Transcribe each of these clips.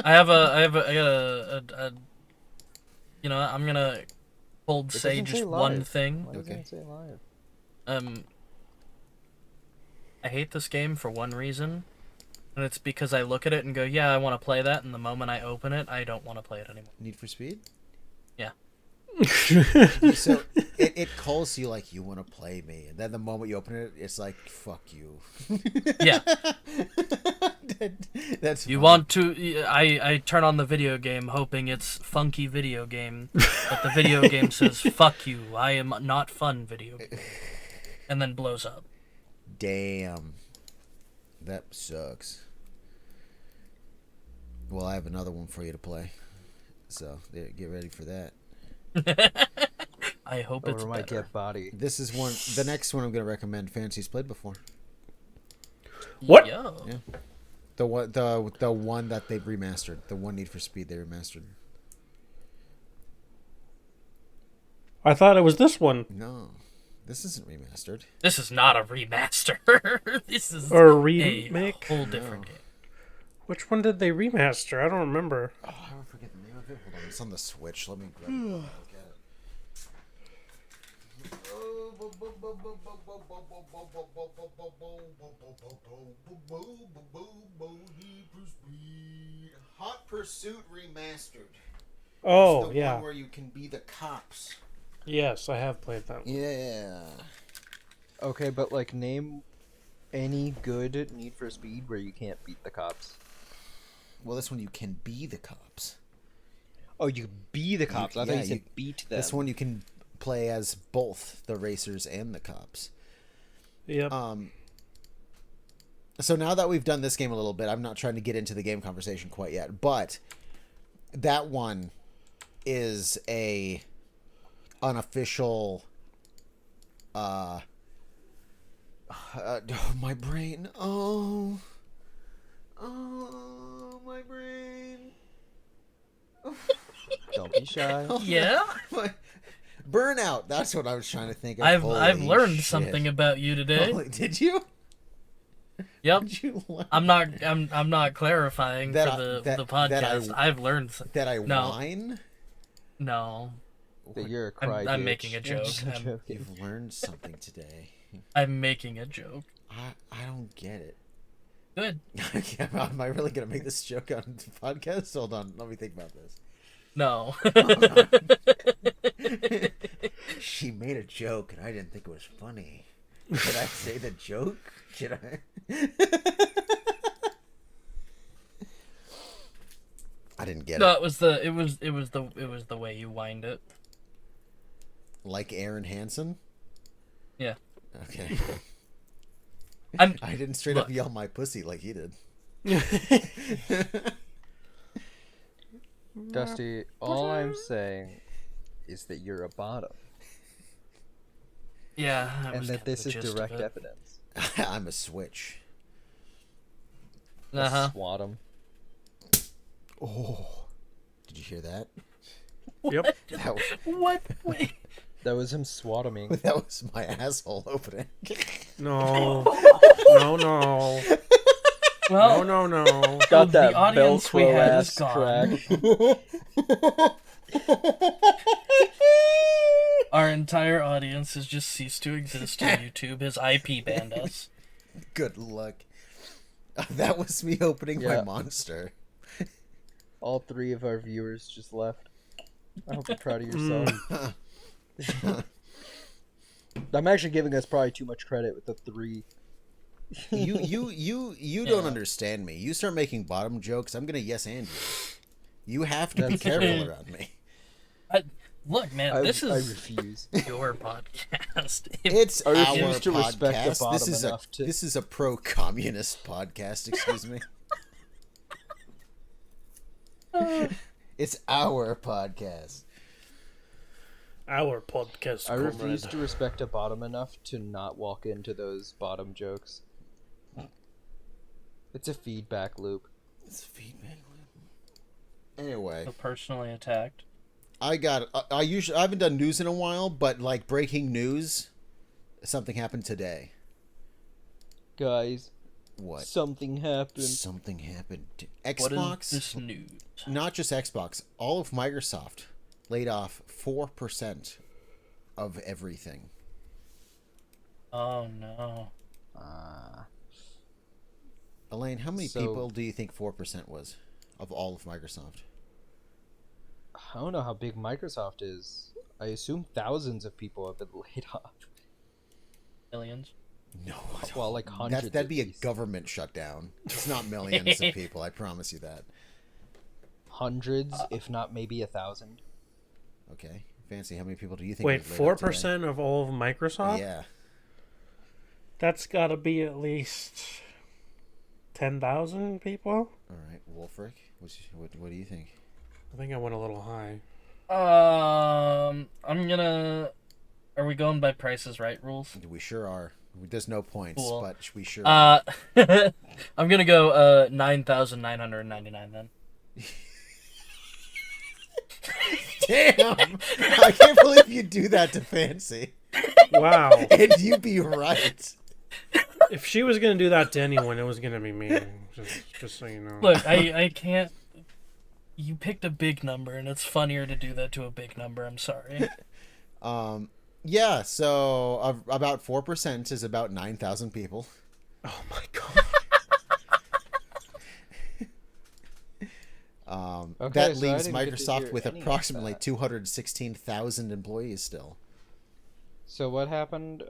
I got you know, I'm gonna say It doesn't just say one live. thing. Why doesn't it say live? I hate this game for one reason, and it's because I look at it and go, yeah, I want to play that, and the moment I open it, I don't want to play it anymore. Need for Speed? Yeah. So it calls you like, you want to play me, and then the moment you open it, it's like, fuck you. Yeah. That's You funny. want to... I turn on the video game hoping it's funky video game, but the video game says, fuck you, I am not fun video game. And then blows up. Damn. That sucks. Well, I have another one for you to play. So, get ready for that. I hope it's Or might better. get body. This is one. The next one I'm going to recommend. Fancy's played before. What? Yo. Yeah. The one that they've remastered. The one Need for Speed they remastered. I thought it was this one. No, this isn't remastered. This is not a remaster. This is Or a a remake? whole different game. Which one did they remaster? I don't remember. Oh, I forget the name of it. Hold on, it's on the Switch. Let me grab it. and look at it. Hot Pursuit Remastered. Oh, It's the yeah. one where you can be the cops. Yes, I have played that one. Yeah. Okay, but like name any good Need for Speed where you can't beat the cops. Well, this one you can be the cops. Oh, you can be the cops. I thought yeah, you said beat them. This one you can play as both the racers and the cops. Yep. So now that we've done this game a little bit, I'm not trying to get into the game conversation quite yet, but that one is a unofficial my brain. Oh, my brain. Don't be shy. Yeah? Burnout. That's what I was trying to think of. I've Holy learned shit. something about you today. Did you? Yep. Did you learn I'm not clarifying That for the that podcast. I- I've learned that I No. whine? No. That you're a I'm cry. making a joke. I'm joking. You've learned something today. I'm making a joke. I don't get it. Good. Okay, am I really gonna make this joke on the podcast? Hold on, let me think about this. No. She made a joke and I didn't think it was funny. Should I say the joke? Should I? I didn't get No, it. it was the way you wind it. Like Aaron Hansen? Yeah. Okay. I'm I didn't straight up yell my pussy like he did. Dusty, all I'm saying is that you're a bottom, Yeah. and that this is direct evidence. I'm a switch. Uh-huh. Swat 'em. Oh. Did you hear that? Yep. That was, What? Wait. That was him swatoming. that was my asshole opening. No. No, no. Well, No, no, no. Got that the audience we Velcro had is ass gone. crack. Our entire audience has just ceased to exist on YouTube. His IP banned us. Good luck. That was me opening my Yeah. monster. All 3 of our viewers just left. I hope you're proud of yourself. I'm actually giving us probably too much credit with the 3. You don't Yeah. understand me. You start making bottom jokes, I'm gonna yes and you. You have to be careful around me. Look, man, I this I is refuse. your podcast. It's I our refuse to respect the podcast. bottom enough to- This is a pro-communist podcast. Excuse me. It's our podcast. Our podcast. I refuse comrade. to respect a bottom enough to not walk into those bottom jokes. It's a feedback loop. It's feedback. Anyway, Personally attacked. I haven't done news in a while, but like breaking news, something happened today. Guys, What? Something happened. Something happened. What is Xbox, this news? not just Xbox, all of Microsoft laid off 4% of everything. Oh no. Eelayne, how many So- people do you think 4% was of all of Microsoft? I don't know how big Microsoft is. I assume thousands of people have been laid off. Millions. No, Well, like hundreds. that'd at be a least. government shutdown. It's not millions of people, I promise you that. Hundreds, if not maybe 1,000. Okay, Fancy, how many people do you think? Wait, was laid off today? 4% of all of Microsoft? Yeah. That's got to be at least 10,000 people. All right, Wulfryk, what do you think? I think I went a little high. I'm gonna. Are we going by Prices Right rules? We sure are. There's no points, Cool. but we sure are. I'm gonna go 9,999 then. Damn! I can't believe you do that to Fancy. Wow. And you be right. If she was going to do that to anyone, it was going to be me. Just so you know. Look, I can't. You picked a big number, and it's funnier to do that to a big number. I'm sorry. Yeah, so about 4% is about 9,000 people. Oh my god. Okay, That so I leaves didn't get to Microsoft hear with any of approximately that. 216,000 employees still. So what happened?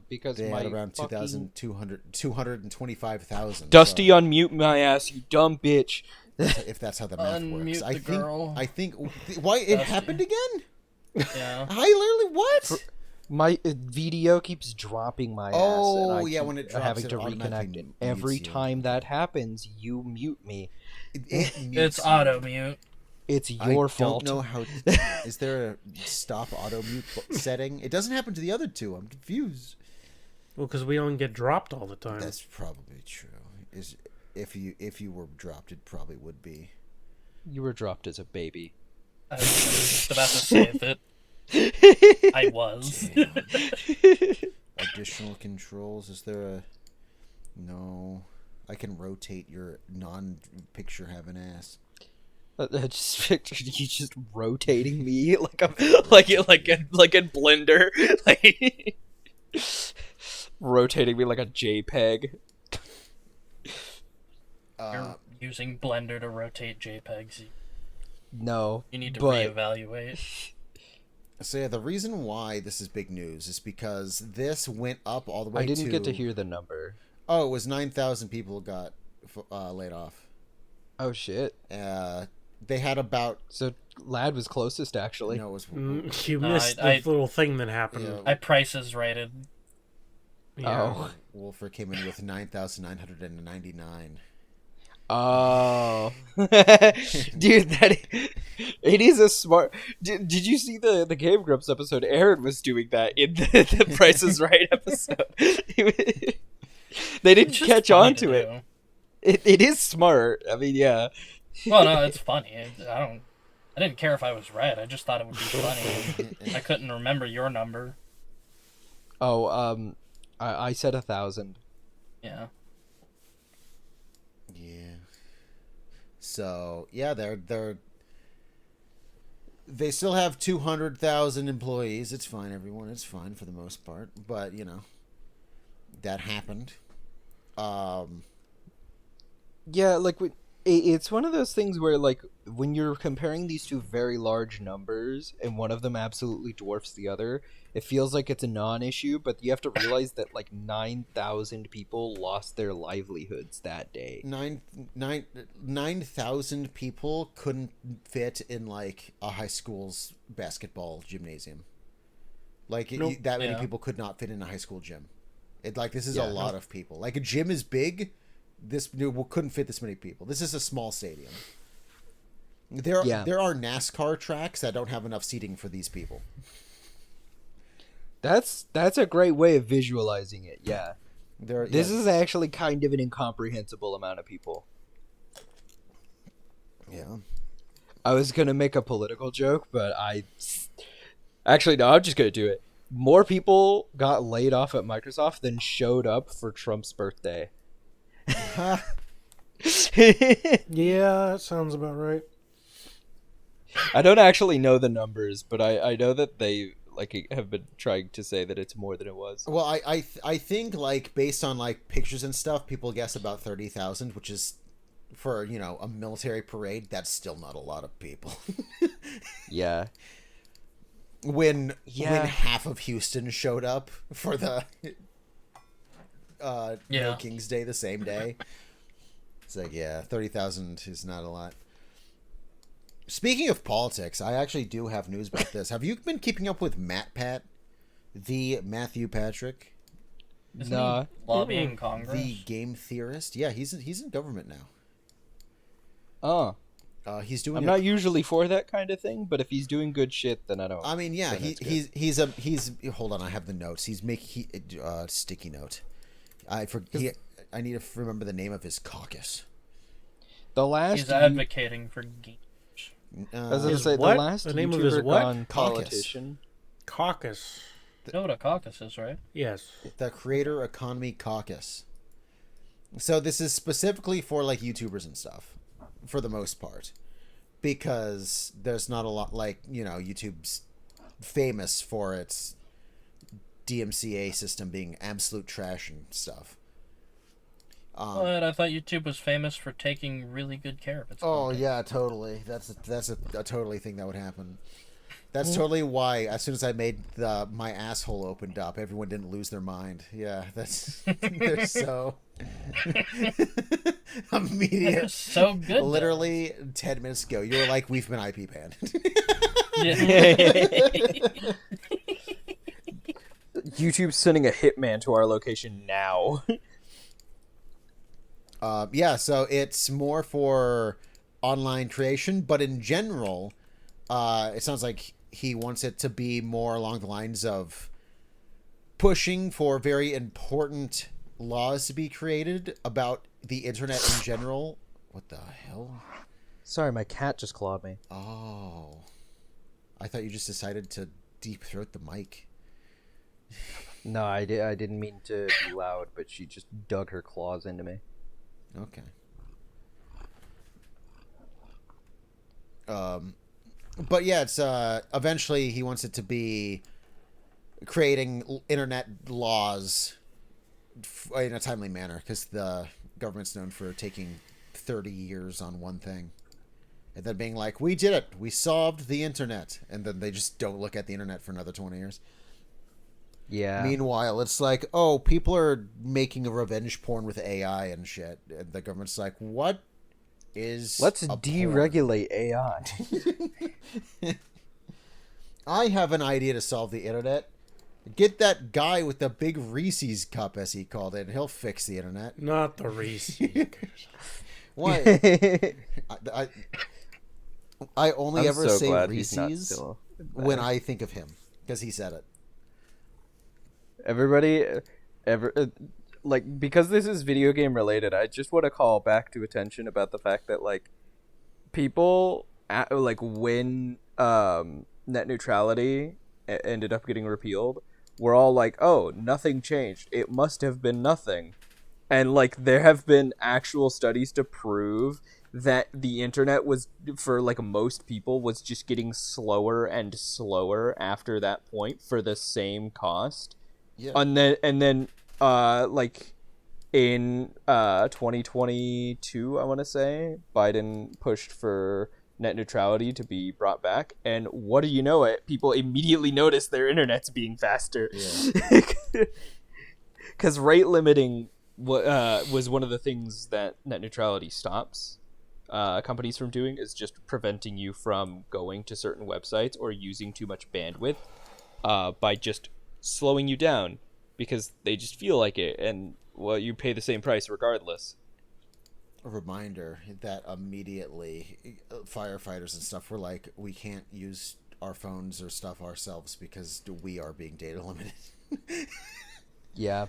Because They my had around fucking... 225,000. Dusty, so unmute my ass, you dumb bitch. if that's how the math Unmute works. the girl. I think why it Dusty. happened again? Yeah. I literally what? My video keeps dropping my ass. Oh, and I yeah, keep when it drops, having it to automatically reconnect it. Every mutes you. time that happens, you mute me. It It's auto mute. It's I your fault. don't know how. Is there a stop auto mute setting? It doesn't happen to the other two. I'm confused. Well, because we don't get dropped all the time. That's probably true. Is if you were dropped, it probably would be. You were dropped as a baby. I was just about to save it. I was. Additional controls. Is there a? No. I can rotate your non-picture having ass. I just pictured you just rotating me like I'm like in Blender, like rotating me like a JPEG. You're using Blender to rotate JPEGs. No, You need to but reevaluate. So yeah, the reason why this is big news is because this went up all the way I didn't to... get to hear the number. Oh, it was 9,000 people got laid off. Oh shit! They had about... So Lad was closest actually. No, it was... You No, missed I- the little thing that happened. Yeah. I Prices Righted. Yeah. Oh. Wulfryk came in with 9,999. Oh, dude, it is a smart. Did you see the Game Grumps episode? Aaron was doing that in the Price is Right episode. They didn't It's just catch funny on to do. it. It is smart. I mean, yeah. Well, no, it's funny. I didn't care if I was right. I just thought it would be funny. I couldn't remember your number. Oh, I said 1,000. Yeah. Yeah. So, yeah, they still have 200,000 employees. It's fine, everyone. It's fine for the most part. But, you know, that happened. Yeah, like it's one of those things where, like, when you're comparing these two very large numbers and one of them absolutely dwarfs the other, it feels like it's a non-issue, but you have to realize that like 9,000 people lost their livelihoods that day. 9,000 people couldn't fit in like a high school's basketball gymnasium. Like Nope. that many Yeah. people could not fit in a high school gym. This is Yeah. a lot of people. Like a gym is big. Couldn't fit this many people. This is a small stadium. There are NASCAR tracks that don't have enough seating for these people. That's a great way of visualizing it. Yeah. This yeah. is actually kind of an incomprehensible amount of people. Yeah. I was going to make a political joke, but actually no, I'm just going to do it. More people got laid off at Microsoft than showed up for Trump's birthday. Yeah, that sounds about right. I don't actually know the numbers, but I know that they have been trying to say that it's more than it was. Well, I think like based on like pictures and stuff, people guess about 30,000, which is for a military parade. That's still not a lot of people. Yeah. When half of Houston showed up for the No King's Day the same day, it's like 30,000 is not a lot. Speaking of politics, I actually do have news about this. Have you been keeping up with MatPat, the Mathew Patrick? Isn't he lobbying Congress? The game theorist? Yeah, he's in government now. Oh. He's doing. I'm not usually for that kind of thing, but if he's doing good shit, then I don't. I mean, yeah, he's. Hold on, I have the notes. He's making sticky note. I need to remember the name of his caucus. He's advocating for games. I was going to say, what? the last the name YouTuber of his what? gone politician. Caucus. You know what a caucus is, right? Yes. The Creator Economy Caucus. So this is specifically for like YouTubers and stuff, for the most part, because there's not a lot YouTube's famous for its DMCA system being absolute trash and stuff. But I thought YouTube was famous for taking really good care of its content. Yeah, totally. That's a totally thing that would happen. That's totally why as soon as I made my asshole opened up, everyone didn't lose their mind. Yeah, they're so immediate. So good. Literally 10 minutes ago, you were like, "We've been IP banned." YouTube's sending a hitman to our location now. So it's more for online creation, but in general, it sounds like he wants it to be more along the lines of pushing for very important laws to be created about the internet in general. What the hell? Sorry, my cat just clawed me. Oh. I thought you just decided to deep throat the mic. No, I didn't mean to be loud, but she just dug her claws into me. Okay. But yeah, it's eventually he wants it to be creating internet laws in a timely manner, because the government's known for taking 30 years on one thing and then being like, "We did it, we solved the internet," and then they just don't look at the internet for another 20 years. Yeah. Meanwhile, it's like, oh, people are making a revenge porn with AI and shit, and the government's like, what is Let's a deregulate AI. I have an idea to solve the internet. Get that guy with the big Reese's cup, as he called it, and he'll fix the internet. Not the Reese. What? I only I'm ever so say glad he's not Reese's still when I think of him, because he said it. Everybody, because this is video game related, I just want to call back to attention about the fact that people when net neutrality ended up getting repealed, were all like, "Oh, nothing changed. It must have been nothing," and there have been actual studies to prove that the internet was, for most people, was just getting slower and slower after that point for the same cost. Yeah. And then in 2022, I want to say, Biden pushed for net neutrality to be brought back, and what do you know it? People immediately notice their internet's being faster. Yeah. Because rate limiting was one of the things that net neutrality stops companies from doing, is just preventing you from going to certain websites or using too much bandwidth by just slowing you down, because they just feel like it, and you pay the same price regardless. A reminder that immediately firefighters and stuff were like, we can't use our phones or stuff ourselves because we are being data limited. Yeah.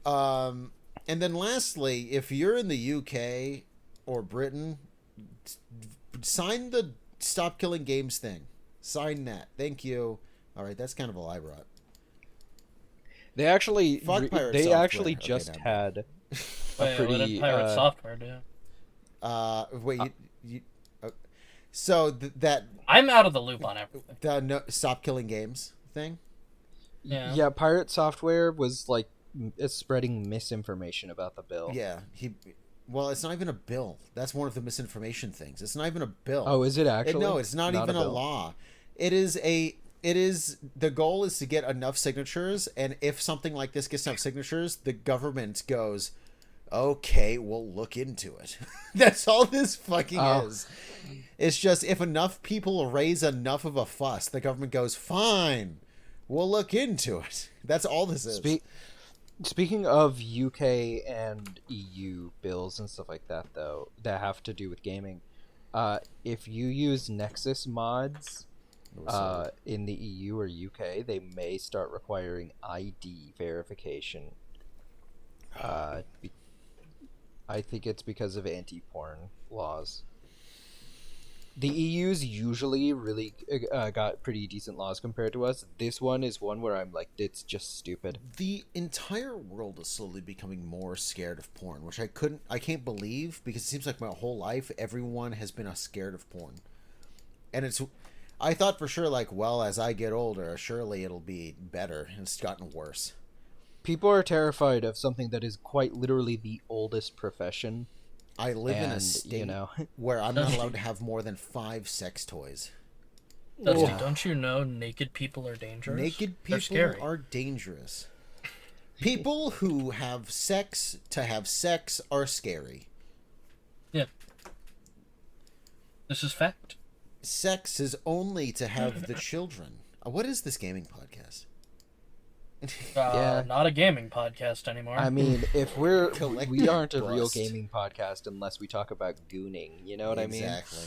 And then lastly, if you're in the UK or Britain, sign the Stop Killing Games thing. Sign that. Thank you. All right, that's kind of all I brought. They actually Fuck pirate they software. actually just had Wait, what did Pirate Software do? Wait, so that I'm out of the loop on everything. the no, stop killing games thing. Yeah. Pirate Software was like it's spreading misinformation about the bill. Yeah, well, it's not even a bill. That's one of the misinformation things. It's not even a bill. Oh, is it actually? No, it's not even a law. It is the goal is to get enough signatures, and if something like this gets enough signatures, the government goes, okay, we'll look into it. That's all this fucking is. It's just if enough people raise enough of a fuss, the government goes, fine, we'll look into it. That's all this is. Speaking of UK and EU bills and stuff like that, though, that have to do with gaming, if you use Nexus mods in the EU or UK, they may start requiring ID verification. I think it's because of anti-porn laws. The EU's usually really got pretty decent laws compared to us. This one is one where I'm like, it's just stupid. The entire world is slowly becoming more scared of porn, which I can't believe, because it seems like my whole life everyone has been scared of porn. And I thought for sure, like, well, as I get older, surely it'll be better, and it's gotten worse. People are terrified of something that is quite literally the oldest profession. I live in a state where I'm not allowed to have more than 5 sex toys. Dusty, don't you know naked people are dangerous? Naked people are dangerous. People who have sex to have sex are scary. Yeah. This is fact. Sex is only to have the children. What is this gaming podcast? Not a gaming podcast anymore. I mean, if we aren't a real gaming podcast unless we talk about gooning, you know what I mean?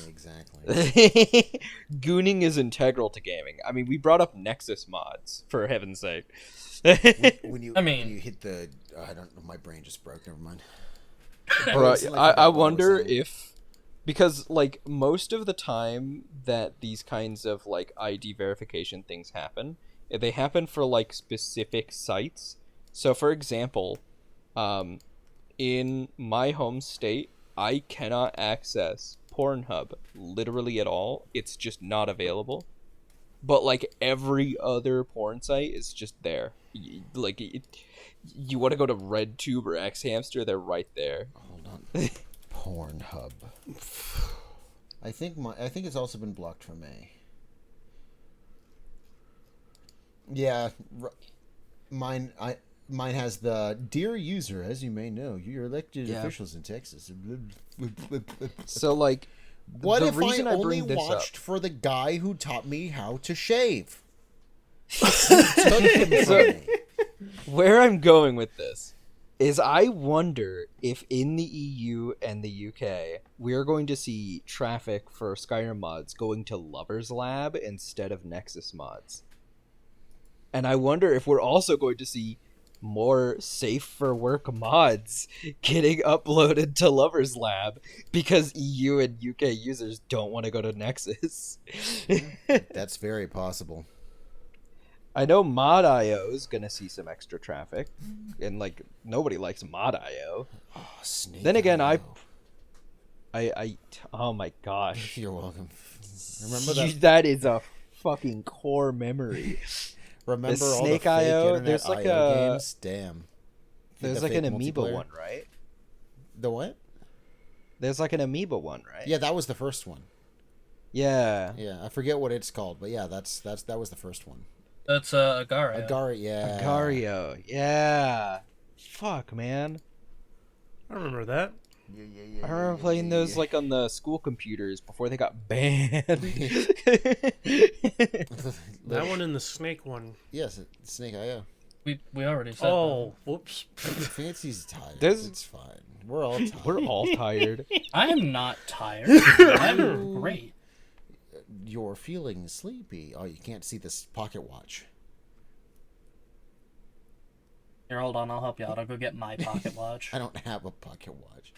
Exactly. Gooning is integral to gaming. I mean, we brought up Nexus mods, for heaven's sake. when you hit the... I don't know, my brain just broke, never mind. Bro, I wonder if... Because, like, most of the time that these kinds of, like, ID verification things happen... They happen for, like, specific sites. So, for example, in my home state, I cannot access Pornhub literally at all. It's just not available. But, like, every other porn site is just there. Like, you want to go to RedTube or XHamster, they're right there. Hold on. Pornhub. I think it's also been blocked from A. Yeah, mine has the dear user, as you may know, your elected officials in Texas. So, like, what if I only watched for the guy who taught me how to shave? Where I'm going with this is I wonder if in the EU and the UK we're going to see traffic for Skyrim mods going to Lover's Lab instead of Nexus mods. And I wonder if we're also going to see more safe for work mods getting uploaded to Lover's Lab because EU and UK users don't want to go to Nexus. That's very possible. I know Mod.io is going to see some extra traffic, and like nobody likes Mod.io. Oh, Snake. Then again, I oh my gosh. You're welcome. Remember that? That is a fucking core memory. Remember all Snake the fake IO? internet There's like IO a games? Damn. There's like an Amoeba one, right? The what? There's like an Amoeba one, right? Yeah, that was the first one. Yeah. Yeah, I forget what it's called, but yeah, that was the first one. That's Agario. Yeah. Agario, yeah. Fuck, man. I remember that. I remember playing those like on the school computers before they got banned. That one and the Snake one. Yes, Snake IO. We already said. Oh, whoops. Fancy's tired. There's- It's fine. We're all tired. We're all tired. I am not tired. I'm great. You're feeling sleepy. Oh, you can't see this pocket watch. Here, hold on. I'll help you out. I'll go get my pocket watch. I don't have a pocket watch.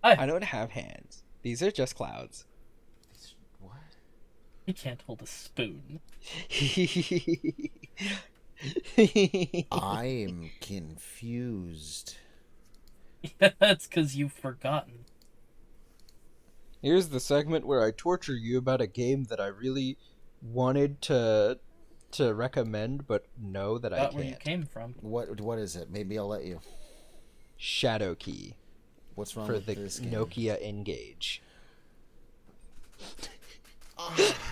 I don't have hands. These are just clouds. What? You can't hold a spoon. I'm confused. Yeah, that's because you've forgotten. Here's the segment where I torture you about a game that I really wanted to recommend, but know that I Forgot where you can't. came from. What is it? Maybe I'll let you. Shadow Key What's wrong for with the this game? Nokia N-Gage.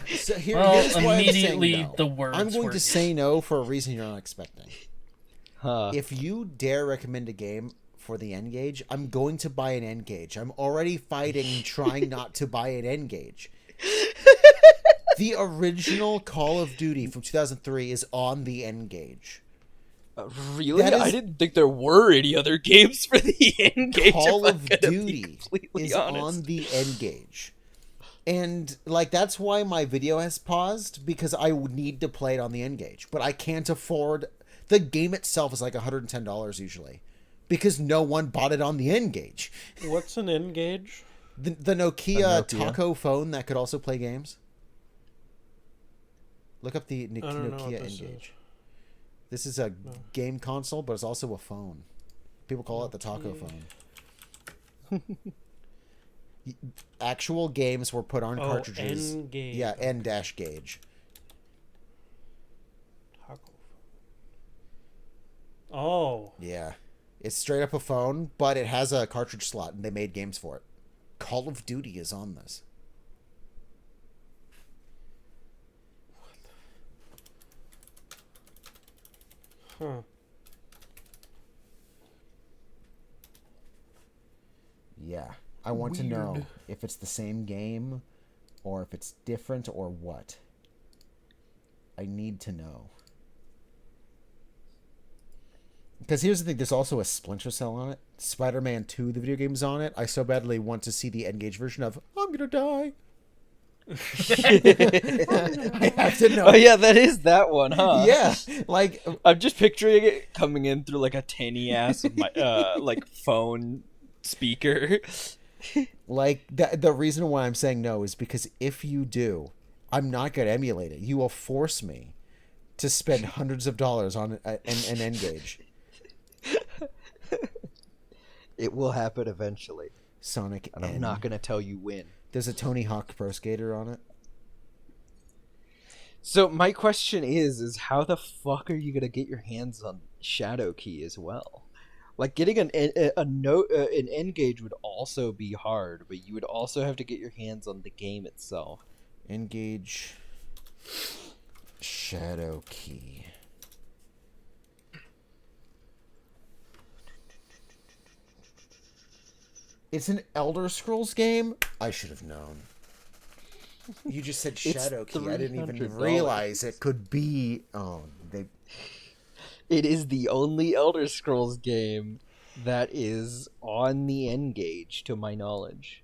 So Well, here's why I'm saying immediately no. the words I'm going were to say no for a reason you're not expecting. Huh. If you dare recommend a game for the N-Gage, I'm going to buy an N-Gage. I'm already fighting trying not to buy an N-Gage. The original Call of Duty from 2003 is on the N-Gage. Really? That is- I didn't think there were any other games for the N-Gage. Call if of I'm gonna be Duty completely is honest. on the N-Gage. And, like, that's why my video has paused, because I would need to play it on the N-Gage. But I can't afford... The game itself is like $110 usually, because no one bought it on the N-Gage. What's an N-Gage? The Nokia Taco phone that could also play games. Look up the I don't know what Nokia this N-Gage. This is a game console, but it's also a phone. People call it the taco phone. Actual games were put on cartridges. N-Gage. Yeah, N-Gage. Taco. Oh. Yeah. It's straight up a phone, but it has a cartridge slot, and they made games for it. Call of Duty is on this. Huh. Yeah. I want to know if it's the same game, or if it's different, or what. I need to know. Because here's the thing, there's also a Splinter Cell on it. Spider-Man 2, the video game, is on it. I so badly want to see the N-Gage version of I'm gonna die. I have to know. Oh yeah, that is that one, huh? Yeah, like I'm just picturing it coming in through like a tinny ass like phone speaker. Like the reason why I'm saying no is because if you do, I'm not gonna emulate it. You will force me to spend hundreds of dollars on an N-Gage. It will happen eventually. Sonic And N. I'm not gonna tell you when. There's a Tony Hawk Pro Skater on it. So my question is how the fuck are you gonna get your hands on Shadow Key as well? Like getting an N-Gage would also be hard, but you would also have to get your hands on the game itself. N-Gage Shadow Key. It's an Elder Scrolls game? I should have known. You just said Shadow Key. I didn't even $300. realize it could be... Oh, they... It is the only Elder Scrolls game that is on the N-Gage, to my knowledge.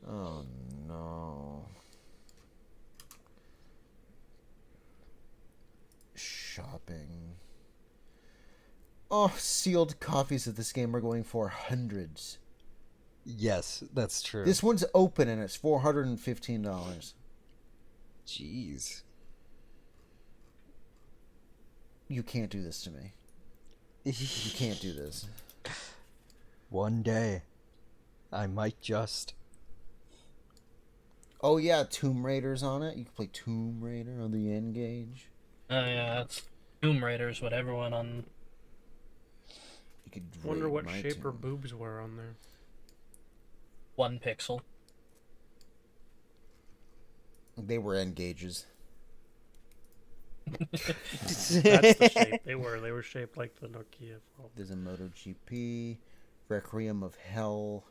Oh, no. Shopping. Oh, sealed copies of this game are going for hundreds. Yes, that's true. This one's open and it's $415. Jeez. You can't do this to me. You can't do this. One day, I might just... Oh yeah, Tomb Raider's on it. You can play Tomb Raider on the N-Gage. Oh yeah, that's Tomb Raider is what everyone on. You could Wonder raid what my shape her tomb. boobs were on there. 1 pixel. They were N-Gages. That's the shape they were. They were shaped like the Nokia phone. There's a MotoGP, Requiem of Hell.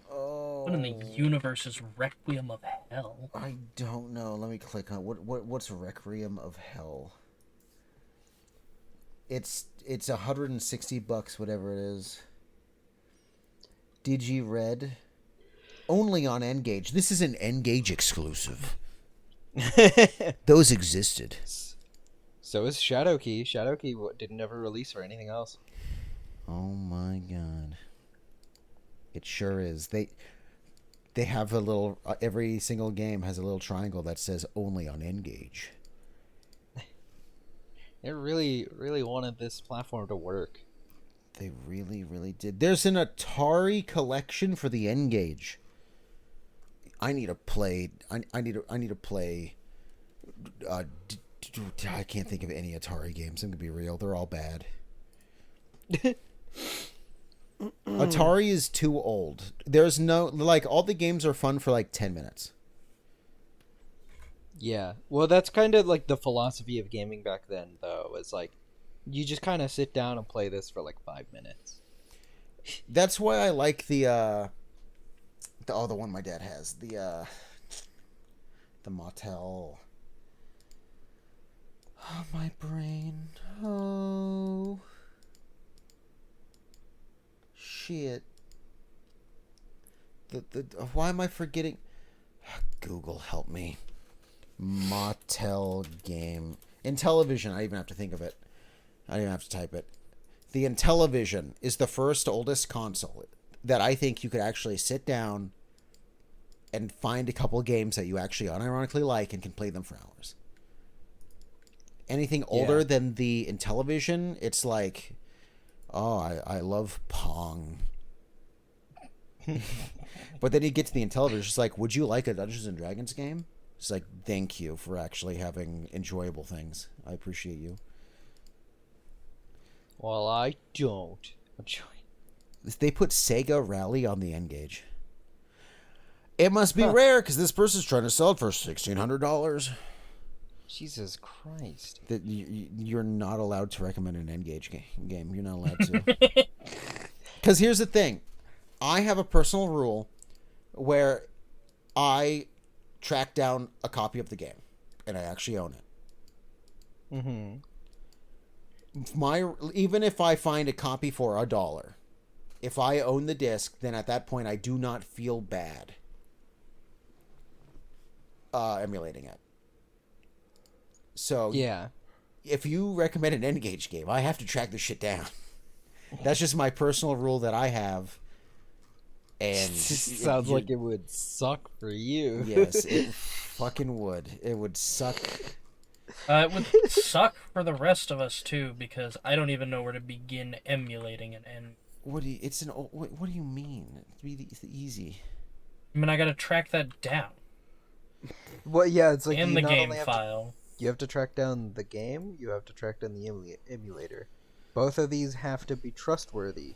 What in the universe is Requiem of Hell? I don't know. Let me click on what's Requiem of Hell. It's $160, whatever it is. Digi Red, only on N-Gage. This is an N-Gage exclusive. Those existed. So is Shadow Key. Shadow Key didn't ever release for anything else. Oh my god. It sure is. they have a little. Every single game has a little triangle that says "Only on N-Gage." They really, really wanted this platform to work. They really, really did. There's an Atari collection for the N-Gage. I need to play. I need to play. I can't think of any Atari games. I'm gonna be real. They're all bad. Atari is too old. There's no like all the games are fun for like 10 minutes. Yeah. Well, that's kind of like the philosophy of gaming back then, though. It's like you just kind of sit down and play this for like 5 minutes. That's why I like the one my dad has, the Mattel. Oh, my brain. Oh. Shit. Why am I forgetting? Google, help me. Mattel game. Intellivision, I even have to think of it. I don't even have to type it. The Intellivision is the first oldest console that I think you could actually sit down and find a couple games that you actually unironically like and can play them for hours. Anything older than the Intellivision, it's like, oh, I love Pong. But then you get to the Intellivision, it's like, would you like a Dungeons and Dragons game? It's like, thank you for actually having enjoyable things. I appreciate you. Well, I don't. They put Sega Rally on the N-Gage. It must be rare because this person's trying to sell it for $1,600. Jesus Christ. That you're not allowed to recommend an N-Gage game. You're not allowed to. Because here's the thing. I have a personal rule where I track down a copy of the game. And I actually own it. Mm-hmm. Even if I find a copy for $1, if I own the disc, then at that point I do not feel bad emulating it. So yeah, if you recommend an N-Gage game, I have to track this shit down. That's just my personal rule that I have. And sounds like it would suck for you. Yes, it fucking would. It would suck. It would suck for the rest of us too, because I don't even know where to begin emulating it. And what do you mean? It's easy. I mean, I gotta track that down. Well, yeah, it's like And you the not game only have file. you have to track down the game. You have to track down the emulator. Both of these have to be trustworthy.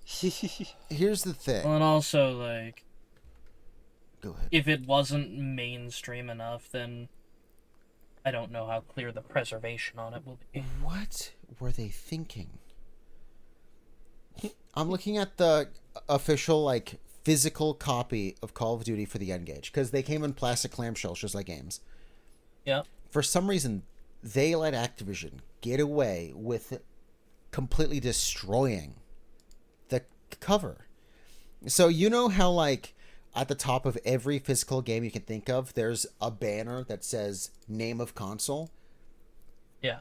Here's the thing. Well, and also, like, Go ahead. if it wasn't mainstream enough, then I don't know how clear the preservation on it will be. What were they thinking? I'm looking at the official, like, physical copy of Call of Duty for the N-Gage, because they came in plastic clamshells just like games. Yeah. For some reason, they let Activision get away with completely destroying the cover. So you know how, like, at the top of every physical game you can think of, there's a banner that says name of console? Yeah.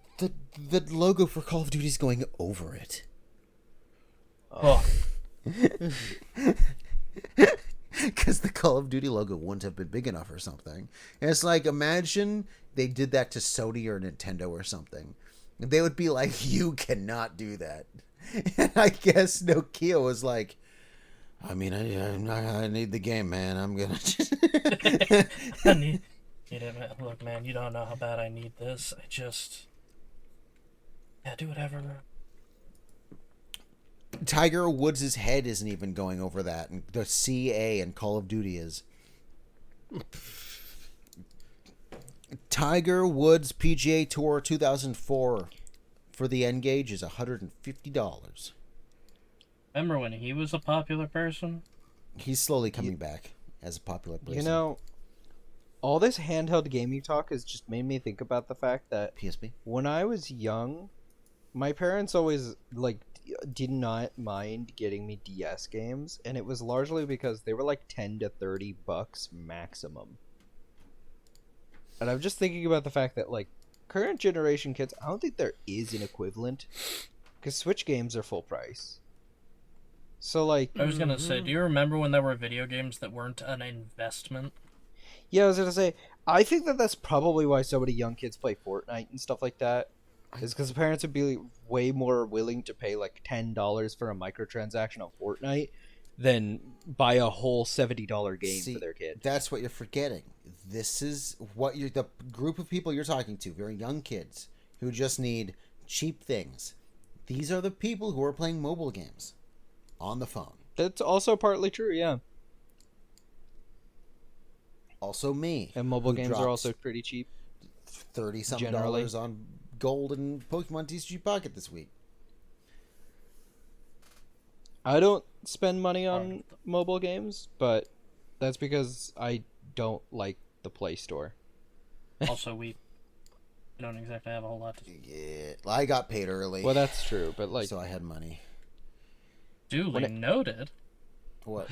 The logo for Call of Duty is going over it. Oh. Because the Call of Duty logo wouldn't have been big enough or something. And it's like, imagine they did that to Sony or Nintendo or something. They would be like, you cannot do that. And I guess Nokia was like, I mean, I need the game, man. I'm going to... I need it, man. Look, man, you don't know how bad I need this. I just... Yeah, do whatever. Tiger Woods' head isn't even going over that. And the CA and Call of Duty is. Tiger Woods PGA Tour 2004 for the N-Gage is $150. Remember when he was a popular person? He's slowly coming back as a popular person. You know, all this handheld gaming talk has just made me think about the fact that PSP? when I was young, my parents always, like, did not mind getting me DS games, and it was largely because they were like 10 to 30 bucks maximum. And I'm just thinking about the fact that, like, current generation kids, I don't think there is an equivalent, because Switch games are full price. So like, I was gonna say, do you remember when there were video games that weren't an investment? yeah, I was gonna say, I think that that's probably why so many young kids play Fortnite and stuff like that. Is because parents would be way more willing to pay like $10 for a microtransaction on Fortnite than buy a whole $70 game See, for their kid. that's what you're forgetting. This is what you're the group of people you're talking to, very young kids who just need cheap things. These are the people who are playing mobile games on the phone. That's also partly true, yeah. Also me. And mobile who games are dropped also pretty cheap. 30-something generally. dollars on gold and Pokemon TCG Pocket this week. I don't spend money on mobile games, but that's because I don't like the Play Store. Also, we don't exactly have a whole lot to Yeah, I got paid early. Well, that's true, but like, so I had money. duly noted. What?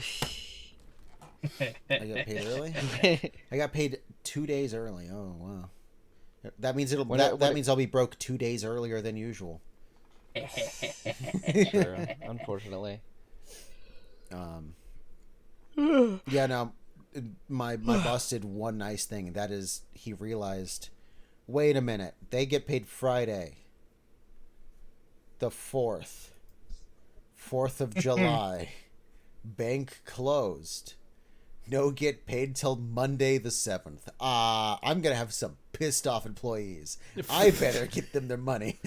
I got paid early? I got paid 2 days early. Oh wow. That means that means I'll be broke 2 days earlier than usual. sure, unfortunately. Yeah, no. My boss did one nice thing, and that is he realized, wait a minute, they get paid Friday, the 4th of July, bank closed. No get paid till Monday the 7th. I'm gonna have some pissed off employees. I better get them their money.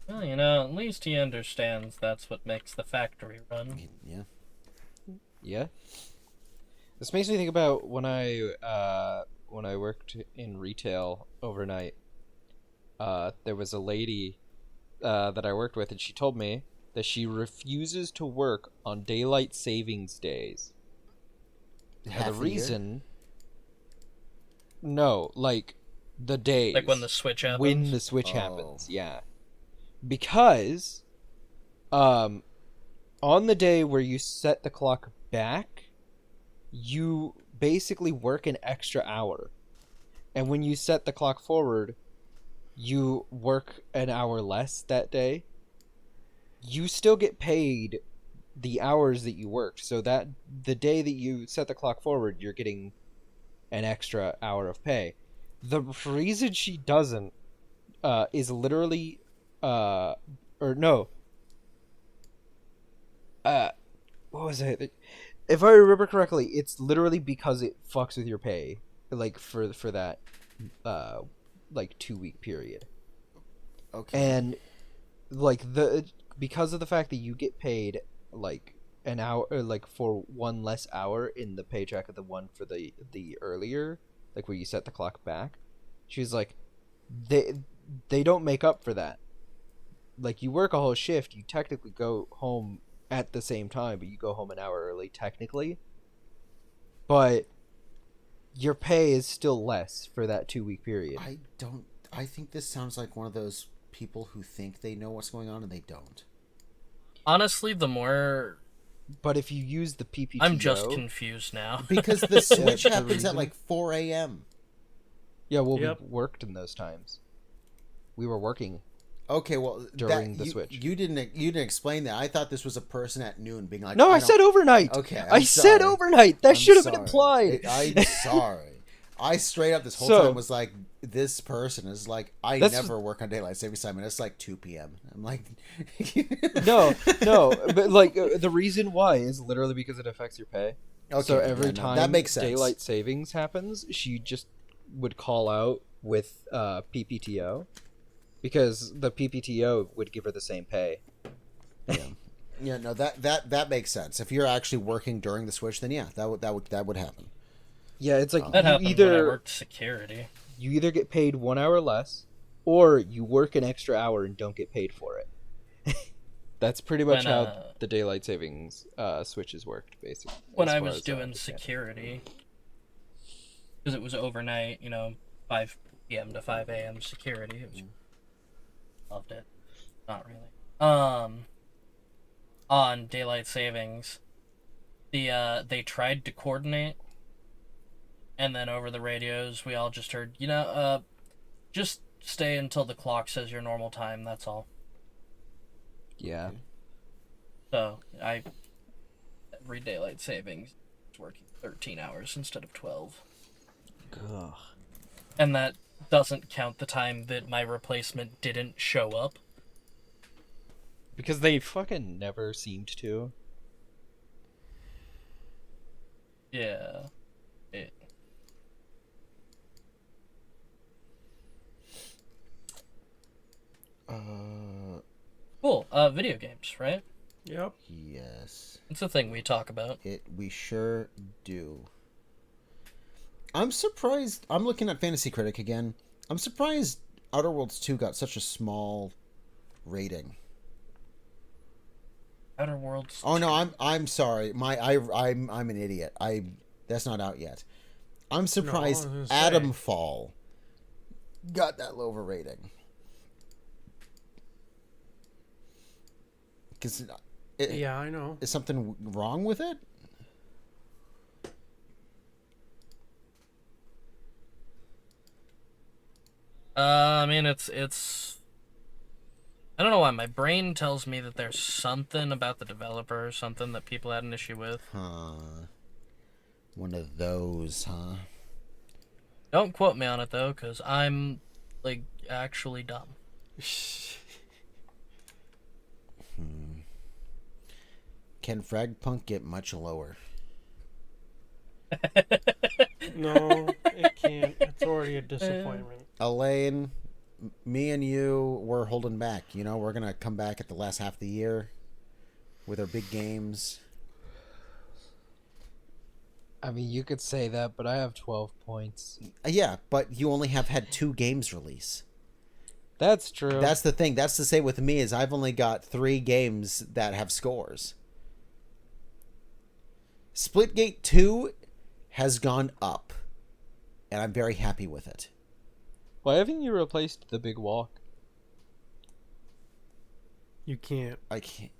Well, at least he understands that's what makes the factory run. Yeah. Yeah. This makes me think about when I worked in retail overnight. There was a lady that I worked with, and she told me that she refuses to work on daylight savings days. Half The a year? reason, no, like the days, Like when the switch happens. when the switch Oh. happens, yeah, because, on the day where you set the clock back, you basically work an extra hour, and when you set the clock forward, you work an hour less that day. You still get paid the hours that you worked, so that the day that you set the clock forward, you're getting an extra hour of pay. The reason she doesn't is literally or no what was it? If I remember correctly, it's literally because it fucks with your pay, like for that like 2-week period. Okay. And like because of the fact that you get paid like an hour, or like for one less hour in the paycheck of the one for the earlier, like where you set the clock back, she's like, they don't make up for that. Like, you work a whole shift, you technically go home at the same time, but you go home an hour early technically, but your pay is still less for that 2-week period. I think this sounds like one of those people who think they know what's going on and they don't. Honestly, the more... But if you use the PPTO... I'm just confused now. Because the switch the happens reason. at like 4 a.m. Yeah, well, Yep. we worked in those times. We were working. Okay, well, During the switch. You didn't explain that. I thought this was a person at noon being like, No, I said overnight. Okay, I said overnight. That should have been implied. I'm sorry. I straight up this whole So- time was like, this person is like, I That's- never work on daylight savings time, and it's like 2 p.m. I'm like, No, but like the reason why is literally because it affects your pay. Okay, So every yeah, no, time that makes sense. daylight savings happens, she just would call out with PPTO, because the PPTO would give her the same pay. Yeah, no, that makes sense. If you're actually working during the switch, then yeah, that would happen. Yeah, it's like That you happened when I either worked security. you either get paid 1 hour less, or you work an extra hour and don't get paid for it. That's pretty much When, how the daylight savings switches worked, basically. When as I far was as, doing understand. security, because it was overnight, 5 p.m. to 5 a.m. security. It was, loved it. Not really. On daylight savings, they tried to coordinate, and then over the radios, we all just heard, just stay until the clock says your normal time. That's all. Yeah. So every daylight savings is working 13 hours instead of 12. Ugh. And that doesn't count the time that my replacement didn't show up. Because they fucking never seemed to. Yeah. Cool. Video games, right? Yep. Yes. It's a thing we talk about. We sure do. I'm surprised. I'm looking at Fantasy Critic again. I'm surprised Outer Worlds 2 got such a small rating. Outer Worlds. Oh no, I'm sorry. I'm an idiot. That's not out yet. I'm surprised No, I was gonna say. Atom Fall got that low of a rating. Because Yeah, I know. is something wrong with it? I mean, it's. I don't know why. My brain tells me that there's something about the developer, something that people had an issue with. Huh. One of those, huh? Don't quote me on it though, because I'm like actually dumb. Can Fragpunk get much lower? No, it can't. It's already a disappointment. Eelayne, me and you, we're holding back. You know, we're gonna come back at the last half of the year with our big games. I mean, you could say that, but I have 12 points. Yeah, but you only have had 2 games release. That's true. That's the thing. That's to say with me is I've only got 3 games that have scores. Splitgate 2 has gone up, and I'm very happy with it. Why haven't you replaced the big walk? You can't. I can't.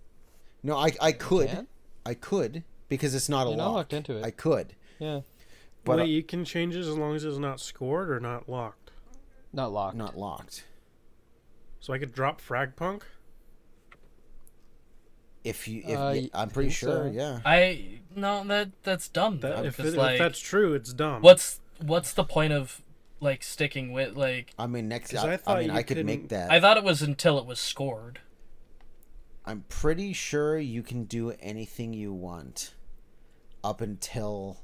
No, I could. can? I could because it's not a You're not lock. locked into it. I could. Yeah. But Wait, you can change it as long as it's not scored or not locked. Not locked. not locked. So I could drop Fragpunk? I'm pretty think sure, so. yeah. That's dumb though. If 'Cause, like, that's true, it's dumb. what's the point of like sticking with like? I mean, next. 'Cause I I thought mean, you I could make couldn't- that. I thought it was until it was scored. I'm pretty sure you can do anything you want up until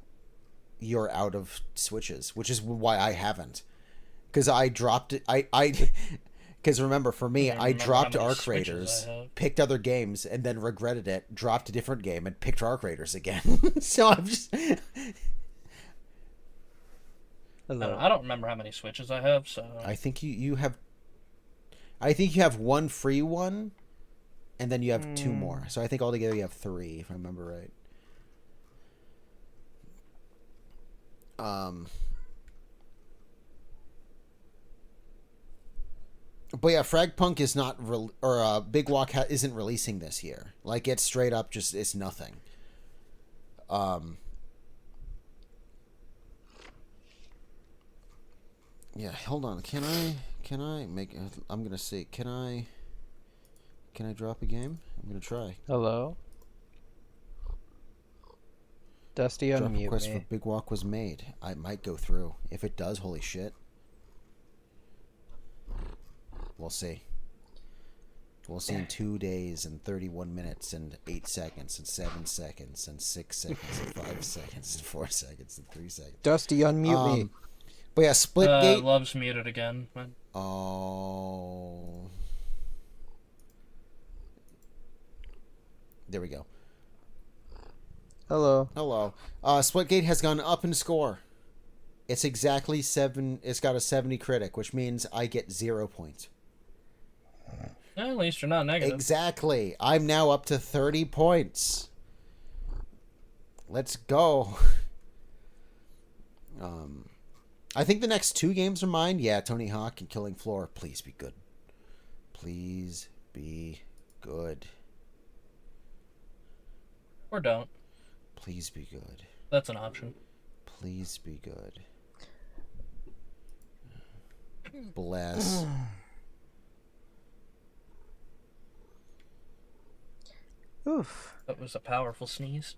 you're out of switches, which is why I haven't. Because I dropped it. Because remember, for me, I don't I remember dropped how many Arc switches Raiders, I have. picked other games, and then regretted it. Dropped a different game and picked Arc Raiders again. So I'm just. I don't remember how many switches I have. So I think you have. I think you have 1 free one, and then you have 2 more. So I think altogether you have 3, if I remember right. But yeah, Fragpunk is not Big Walk isn't releasing this year. Like it's straight up just it's nothing. Yeah, hold on. Can I make? I'm gonna see. Can I drop a game? I'm gonna try. Hello? Dusty, Drop unmute request for me. Big Walk was made. I might go through. If it does, holy shit. We'll see. We'll see in 2 days and 31 minutes and 8 seconds and 7 seconds and 6 seconds and 5 seconds and 4 seconds and 3 seconds. Dusty, unmute me. But yeah, Splitgate. Love's muted again. Oh. There we go. Hello. Hello. Splitgate has gone up in score. It's exactly 7. It's got a 70 critic, which means I get 0 points. At least you're not negative. Exactly. I'm now up to 30 points. Let's go. I think the next 2 games are mine. Yeah, Tony Hawk and Killing Floor. Please be good. Please be good. Or don't. Please be good. That's an option. Please be good. Bless. Oof. That was a powerful sneeze.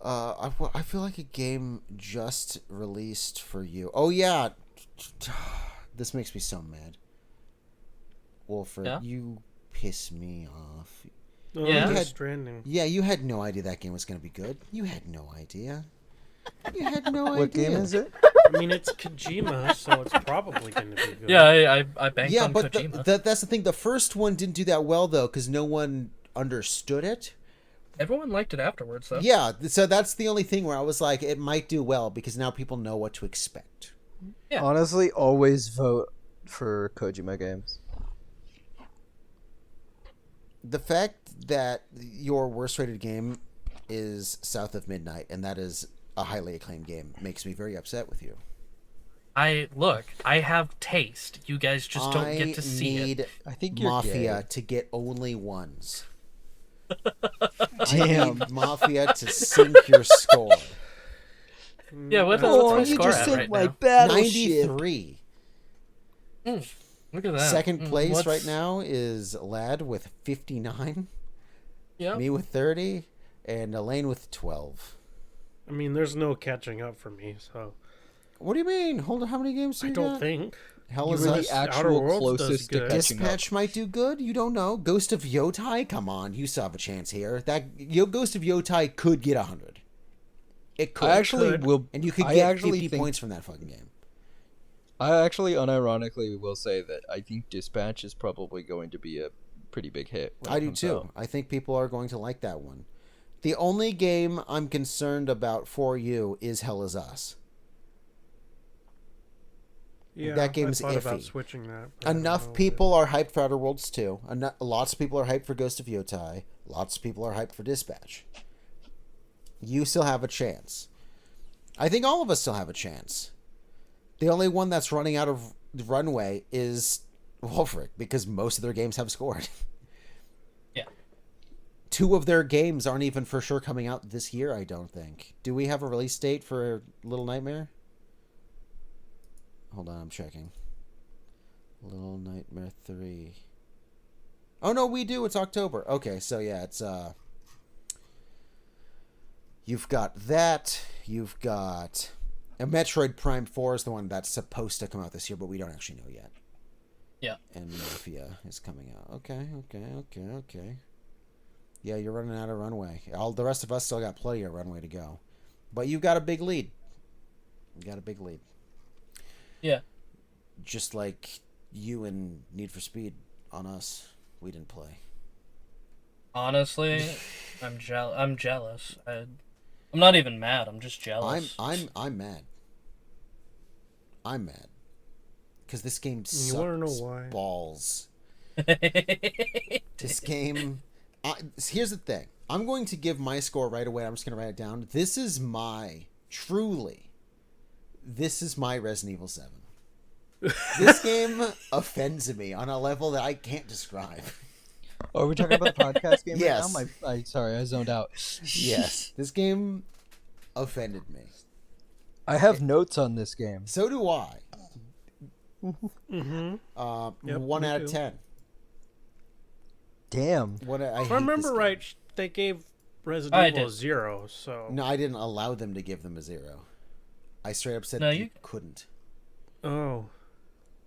I feel like a game just released for you. Oh yeah, this makes me so mad. Wulfryk, Yeah? you piss me off. Oh, Yeah? Death Had- Stranding. Yeah, you had no idea that game was going to be good. You had no idea. You had no idea. What game is it? I mean, it's Kojima, so it's probably going to be good. Yeah, I banked Yeah, on but Kojima. that's the thing. The first one didn't do that well though, because no one understood it. Everyone liked it afterwards, though. Yeah, so that's the only thing where I was like, it might do well because now people know what to expect. Yeah. Honestly, always vote for Kojima games. The fact that your worst rated game is South of Midnight, and that is a highly acclaimed game, makes me very upset with you. I have taste. You guys just don't get to see it. need I think you're Mafia gay. to get only ones. Damn. I need Mafia to sink your score. Yeah, what's Oh, my you score just at said right my now? battleship. 93. Look at that. Second place What's- right now is Lad with 59, Yep. me with 30, and Eelayne with 12. I mean, there's no catching up for me, so What do you mean? Hold on, how many games do I you don't got? think. Hell You is were us. the Outer actual Worlds does closest to good. catching up. Dispatch might do good. You don't know. Ghost of Yotai, come on, you still have a chance here. Ghost of Yotai could get 100. It could. I actually could. will. and you could I get actually 50 think- points from that fucking game. I actually, unironically, will say that I think Dispatch is probably going to be a pretty big hit. when I it do comes too. out. I think people are going to like that one. The only game I'm concerned about for you is Hell is Us. Yeah, That game's I thought about iffy. switching that. but I don't know Enough if people are hyped for Outer Worlds 2. Lots of people are hyped for Ghost of Yotai. Lots of people are hyped for Dispatch. You still have a chance. I think all of us still have a chance. The only one that's running out of runway is Wulfryk, because most of their games have scored. Yeah. 2 of their games aren't even for sure coming out this year, I don't think. Do we have a release date for Little Nightmare? Hold on, I'm checking. Little Nightmare 3. Oh no, we do. It's October. Okay, so yeah, it's you've got that. You've got a Metroid Prime 4 is the one that's supposed to come out this year, but we don't actually know yet. Yeah. And Mafia is coming out. Okay. Yeah, you're running out of runway. All the rest of us still got plenty of runway to go. But you've got a big lead. Yeah. Just like you and Need for Speed on us. We didn't play. Honestly, I'm jealous. I'm not even mad. I'm just jealous. I'm mad. I'm mad. Because this game sucks You wanna know why? balls. This game... here's the thing. I'm going to give my score right away. I'm just going to write it down. This is my Resident Evil 7. This game offends me on a level that I can't describe. Oh, are we talking about the podcast game Yes. right now? Sorry, I zoned out. Yes. This game offended me. I have notes on this game. So do I. Mm-hmm. Yep, 1 me out of too. 10. Damn. I If I hate remember this game. right, they gave Resident I Evil did. 0, so... No, I didn't allow them to give them a 0. I straight up said No, you you- couldn't. Oh.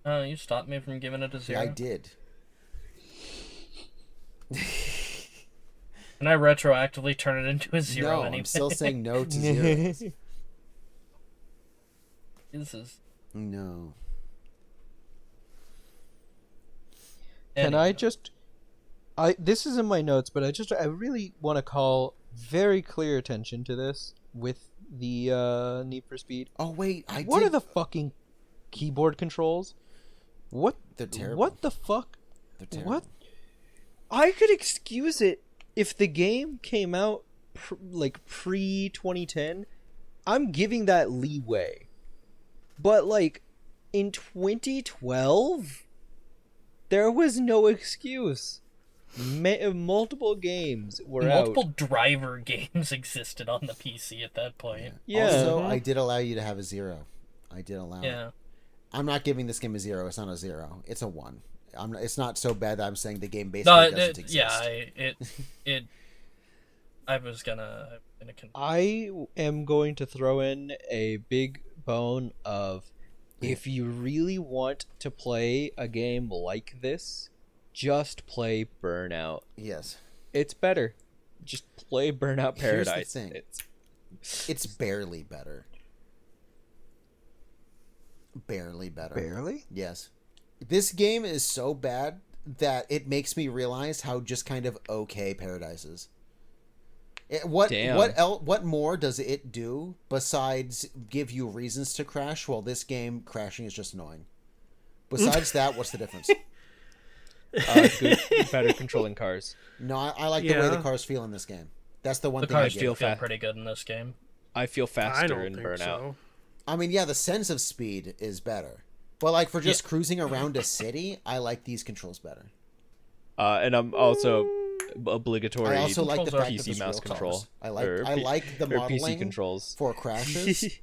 You stopped me from giving it a 0. Yeah, I did. And I retroactively turn it into a 0 No, anyway. I'm still saying no to zeros. This is... No. Can Anyway. I just? This is in my notes, but I really want to call very clear attention to this with the Need for Speed. Oh wait, What are the fucking keyboard controls? What? They're terrible. What the fuck? They're terrible. What? I could excuse it if the game came out pre 2010. I'm giving that leeway. But like in 2012, there was no excuse. Multiple games were Multiple out. driver games existed on the PC at that point. Yeah. Also, Mhm. I did allow you to have a 0. I did allow it. Yeah. I'm not giving this game a 0. It's not a 0. It's a 1. It's not so bad that I'm saying the game No, basically doesn't exist. yeah, I was gonna. I am going to throw in a big bone of, if you really want to play a game like this, just play Burnout. Yes. It's better. Just play Burnout Here's the Paradise. thing. It's barely better. Barely better. Barely? Yes. This game is so bad that it makes me realize how just kind of okay Paradise is. What more does it do besides give you reasons to crash, while this game crashing is just annoying? Besides that, what's the difference? Good, better controlling cars. No, I like the way the cars feel in this game. That's the one The thing I cars give. feel pretty good in this game. I feel I faster don't in think Burnout. so. I mean, yeah, the sense of speed is better. But like for just cruising around a city, I like these controls better. And I'm also obligatory. I also like the fact that PC there's mouse real control. cars. I like the modeling PC controls for crashes.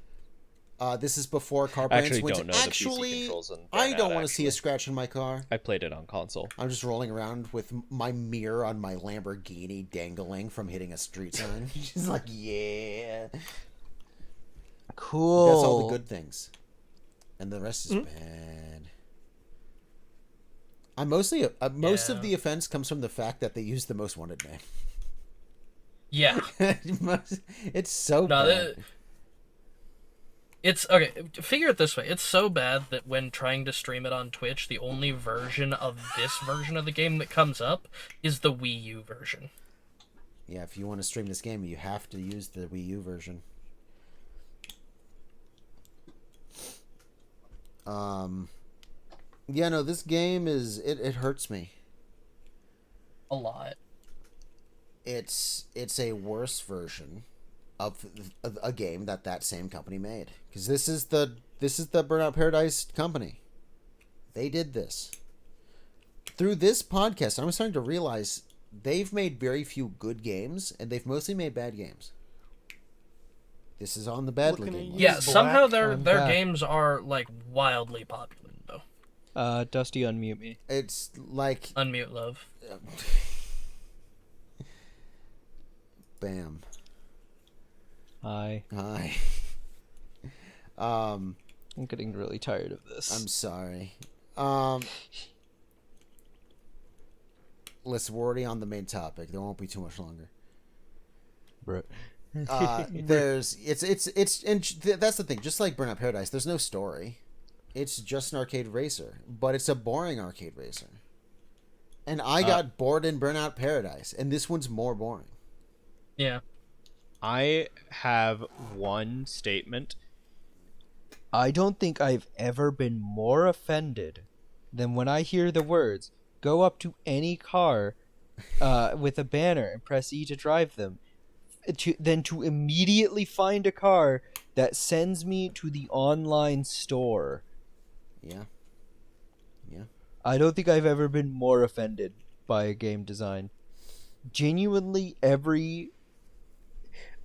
This is before car brands actually went don't know to the PC actually. controls in I don't Burnout, want to see a actually. scratch in my car. I played it on console. I'm just rolling around with my mirror on my Lamborghini dangling from hitting a street sign. She's like, yeah. Cool. That's all the good things. And the rest is bad. I'm mostly most of the offense comes from the fact that they use the most wanted name. Yeah. It's so bad. It's okay. Figure it this way: it's so bad that when trying to stream it on Twitch, the only version of this version of the game that comes up is the Wii U version. Yeah, if you want to stream this game, you have to use the Wii U version. Yeah, no, this game is it hurts me. A lot. It's a worse version of a game that same company made, because this is the Burnout Paradise company. They did this. Through this podcast, I'm starting to realize they've made very few good games, and they've mostly made bad games. This is on the badly game list. Yeah, somehow their I'm back. games are like wildly popular though. Dusty, unmute me. It's like Unmute love. Bam. Hi. Hi. I'm getting really tired of this. I'm sorry. Listen, we're already on the main topic. There won't be too much longer. Bro. There's and that's the thing. Just like Burnout Paradise, there's no story. It's just an arcade racer, but it's a boring arcade racer. And I got bored in Burnout Paradise, and this one's more boring. Yeah. I have one statement. I don't think I've ever been more offended than when I hear the words, "Go up to any car with a banner and press E to drive them," than to immediately find a car that sends me to the online store. Yeah. Yeah. I don't think I've ever been more offended by a game design. Genuinely,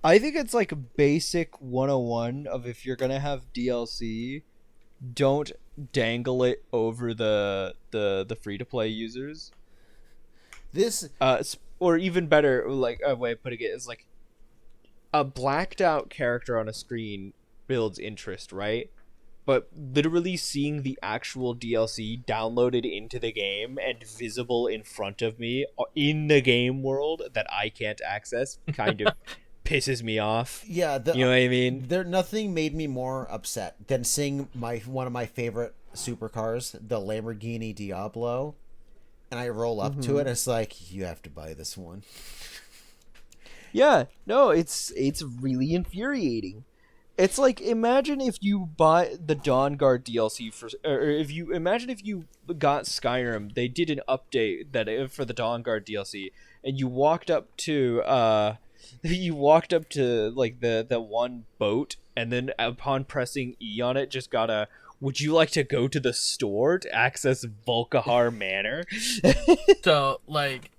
I think it's like basic 101 of, if you're gonna have DLC, don't dangle it over the free-to-play users. This Or even better, like a way of putting it is like, a blacked out character on a screen builds interest, right? But literally seeing the actual DLC downloaded into the game and visible in front of me in the game world that I can't access kind of pisses me off. Yeah, you know what I mean? Nothing made me more upset than seeing one of my favorite supercars, the Lamborghini Diablo, and I roll up to it, and it's like, you have to buy this one. Yeah, no, it's really infuriating. It's like, imagine if you bought the Dawn Guard DLC or if you got Skyrim, they did an update that for the Dawn Guard DLC, and you walked up to like the one boat, and then upon pressing E on it, just got a, "Would you like to go to the store to access Volkahar Manor?" So like,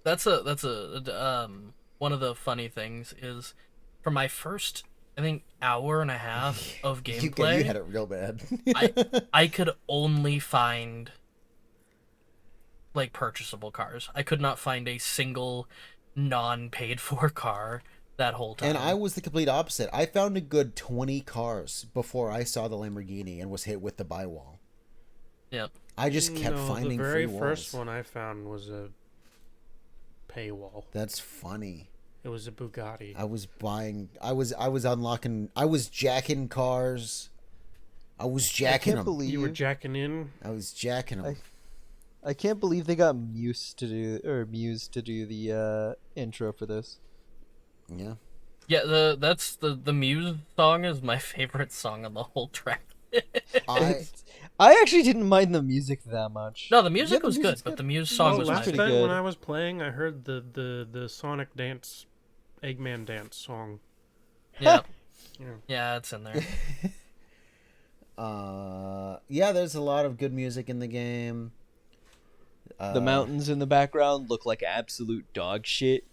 that's one of the funny things is, for my first, I think, hour and a half of gameplay, You had it real bad. I could only find like purchasable cars. I could not find a single non-paid for car that whole time. And I was the complete opposite. I found a good 20 cars before I saw the Lamborghini and was hit with the buy wall. Yep. I just kept finding the very free walls. first one I found was a paywall. That's funny. It was a Bugatti. I was unlocking, I was jacking cars. I was jacking can't them. believe You were jacking in? I was jacking them. I can't believe they got Muse to do the intro for this. Yeah. Yeah, the Muse song is my favorite song on the whole track. I actually didn't mind the music that much. No, the music Yeah, the was good, music's but good. the Muse song was my last pretty favorite. time good. when I was playing, I heard the Sonic Dance, Eggman Dance song. Yeah. Yeah. Yeah, it's in there. Yeah, there's a lot of good music in the game. The mountains in the background look like absolute dog shit.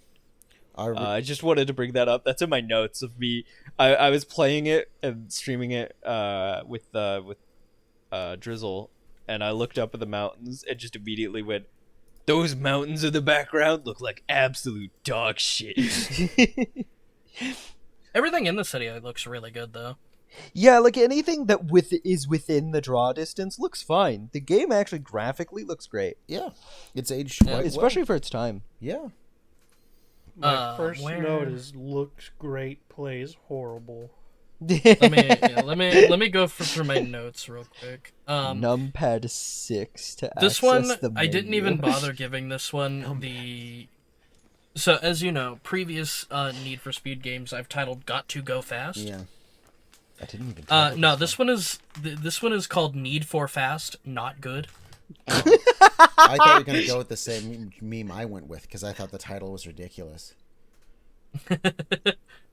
I just wanted to bring that up. That's in my notes of me. I was playing it and streaming it with Drizzle, and I looked up at the mountains and just immediately went, "Those mountains in the background look like absolute dog shit." Everything in the city looks really good, though. Yeah, like anything that is within the draw distance looks fine. The game actually graphically looks great, Yeah, it's aged quite especially for its time. well. My first where- note is looks great, plays horrible. Let me go through my notes real quick. Numpad 6 to This access one the I didn't menu. even bother giving this one the. So as you know, previous Need for Speed games I've titled "Got to Go Fast." Yeah. I didn't even. title No, this one is called Need for Fast, not good. I thought you were gonna go with the same meme I went with because I thought the title was ridiculous.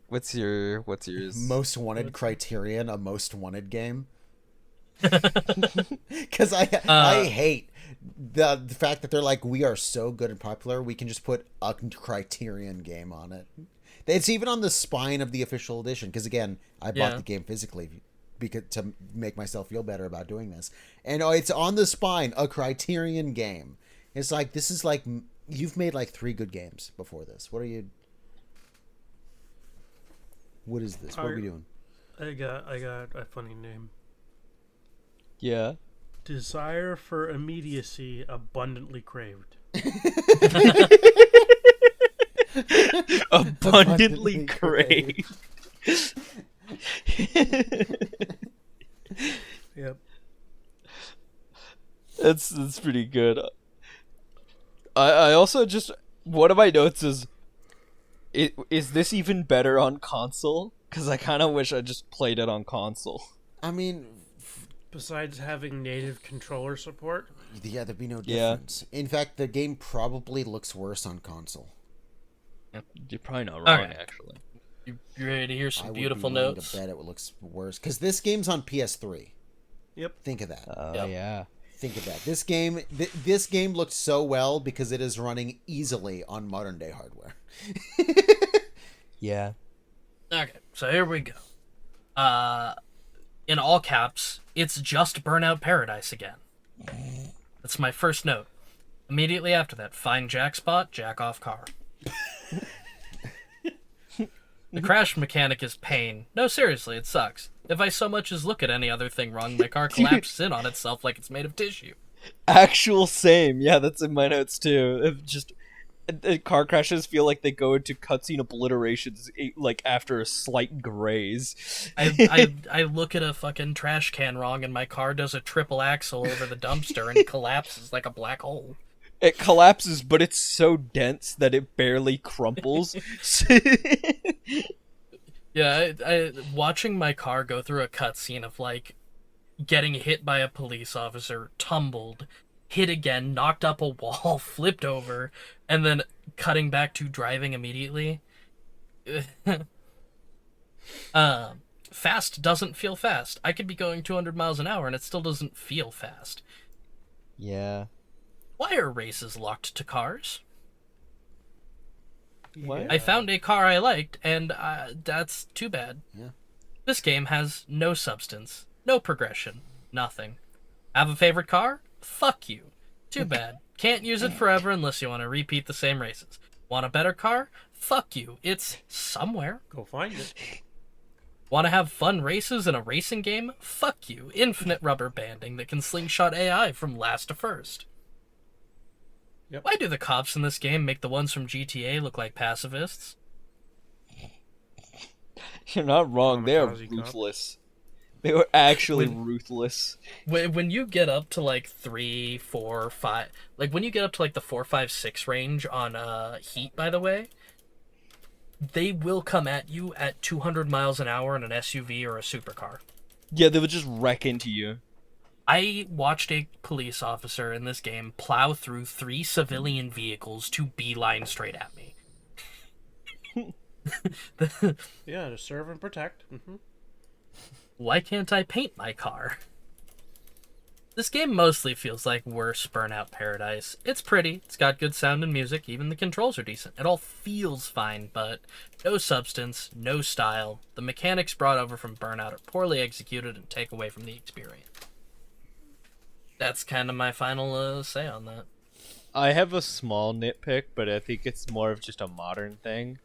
What's yours? Most Wanted Criterion, a Most Wanted game. Because I hate the fact that they're like, we are so good and popular, we can just put a Criterion game on it. It's even on the spine of the official edition. Because again, I bought the game physically because to make myself feel better about doing this, and it's on the spine, a Criterion game. It's like, this is like, you've made like 3 good games before this. What is this? What are we doing? I got a funny name. Yeah. Desire for immediacy abundantly craved. Abundantly craved. Yep. That's pretty good. I also just, one of my notes is this even better on console? Because I kind of wish I just played it on console. I mean, Besides having native controller support, yeah, there'd be no Yeah. difference. In fact, the game probably looks worse on console. You're probably not wrong, Okay. actually. You ready to hear I some would beautiful be willing notes? to bet it looks worse because this game's on PS3. yep. Think of that. Oh Yep. yeah. Think of that. This game, this game looked so well because it is running easily on modern day hardware. Yeah. Okay, so here we go. In all caps, it's just Burnout Paradise again. That's my first note. Immediately after that, find jack spot, jack off car. The crash mechanic is pain. No, seriously, it sucks. If I so much as look at any other thing wrong, my car collapses in on itself like it's made of tissue. Actual same. Yeah, that's in my notes too. It just car crashes feel like they go into cutscene obliterations like after a slight graze. I look at a fucking trash can wrong and my car does a triple axle over the dumpster and collapses like a black hole. It collapses, but it's so dense that it barely crumples. Yeah, I watching my car go through a cutscene of like getting hit by a police officer, tumbled, hit again, knocked up a wall, flipped over, and then cutting back to driving immediately. Fast doesn't feel fast. I could be going 200 miles an hour and it still doesn't feel fast. Yeah. Why are races locked to cars? What? I found a car I liked, and that's too bad. Yeah. This game has no substance, no progression, nothing. Have a favorite car? Fuck you. Too bad. Can't use it forever unless you want to repeat the same races. Want a better car? Fuck you. It's somewhere. Go find it. Want to have fun races in a racing game? Fuck you. Infinite rubber banding that can slingshot AI from last to first. Yep. Why do the cops in this game make the ones from GTA look like pacifists? You're not wrong. They are Kamikaze cop. ruthless. They were actually ruthless. When you get up to like 3, 4, 5, like when you get up to like the 4, 5, 6 range on Heat, by the way, they will come at you at 200 miles an hour in an SUV or a supercar. Yeah, they would just wreck into you. I watched a police officer in this game plow through 3 civilian vehicles to beeline straight at me. Yeah, to serve and protect. Mm-hmm. Why can't I paint my car? This game mostly feels like worse Burnout Paradise. It's pretty, it's got good sound and music, even the controls are decent. It all feels fine, but no substance, no style. The mechanics brought over from Burnout are poorly executed and take away from the experience. That's kind of my final say on that. I have a small nitpick, but I think it's more of just a modern thing.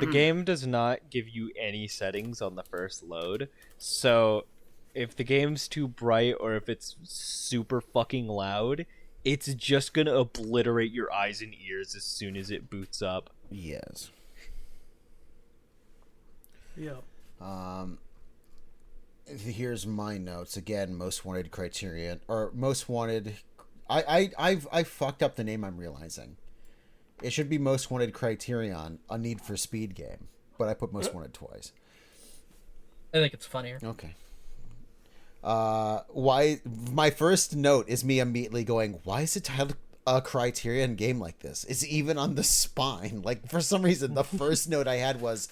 The game does not give you any settings on the first load, so if the game's too bright or if it's super fucking loud, it's just gonna obliterate your eyes and ears as soon as it boots up. Yes. Yep. Here's my notes again. Most wanted criterion or most wanted. I fucked up the name. I'm realizing it should be most wanted criterion, a Need for Speed game, but I put most wanted twice. I think it's funnier. Okay. Why? My first note is me immediately going, why is it titled a Criterion game like this? It's even on the spine. Like, for some reason, the first note I had was,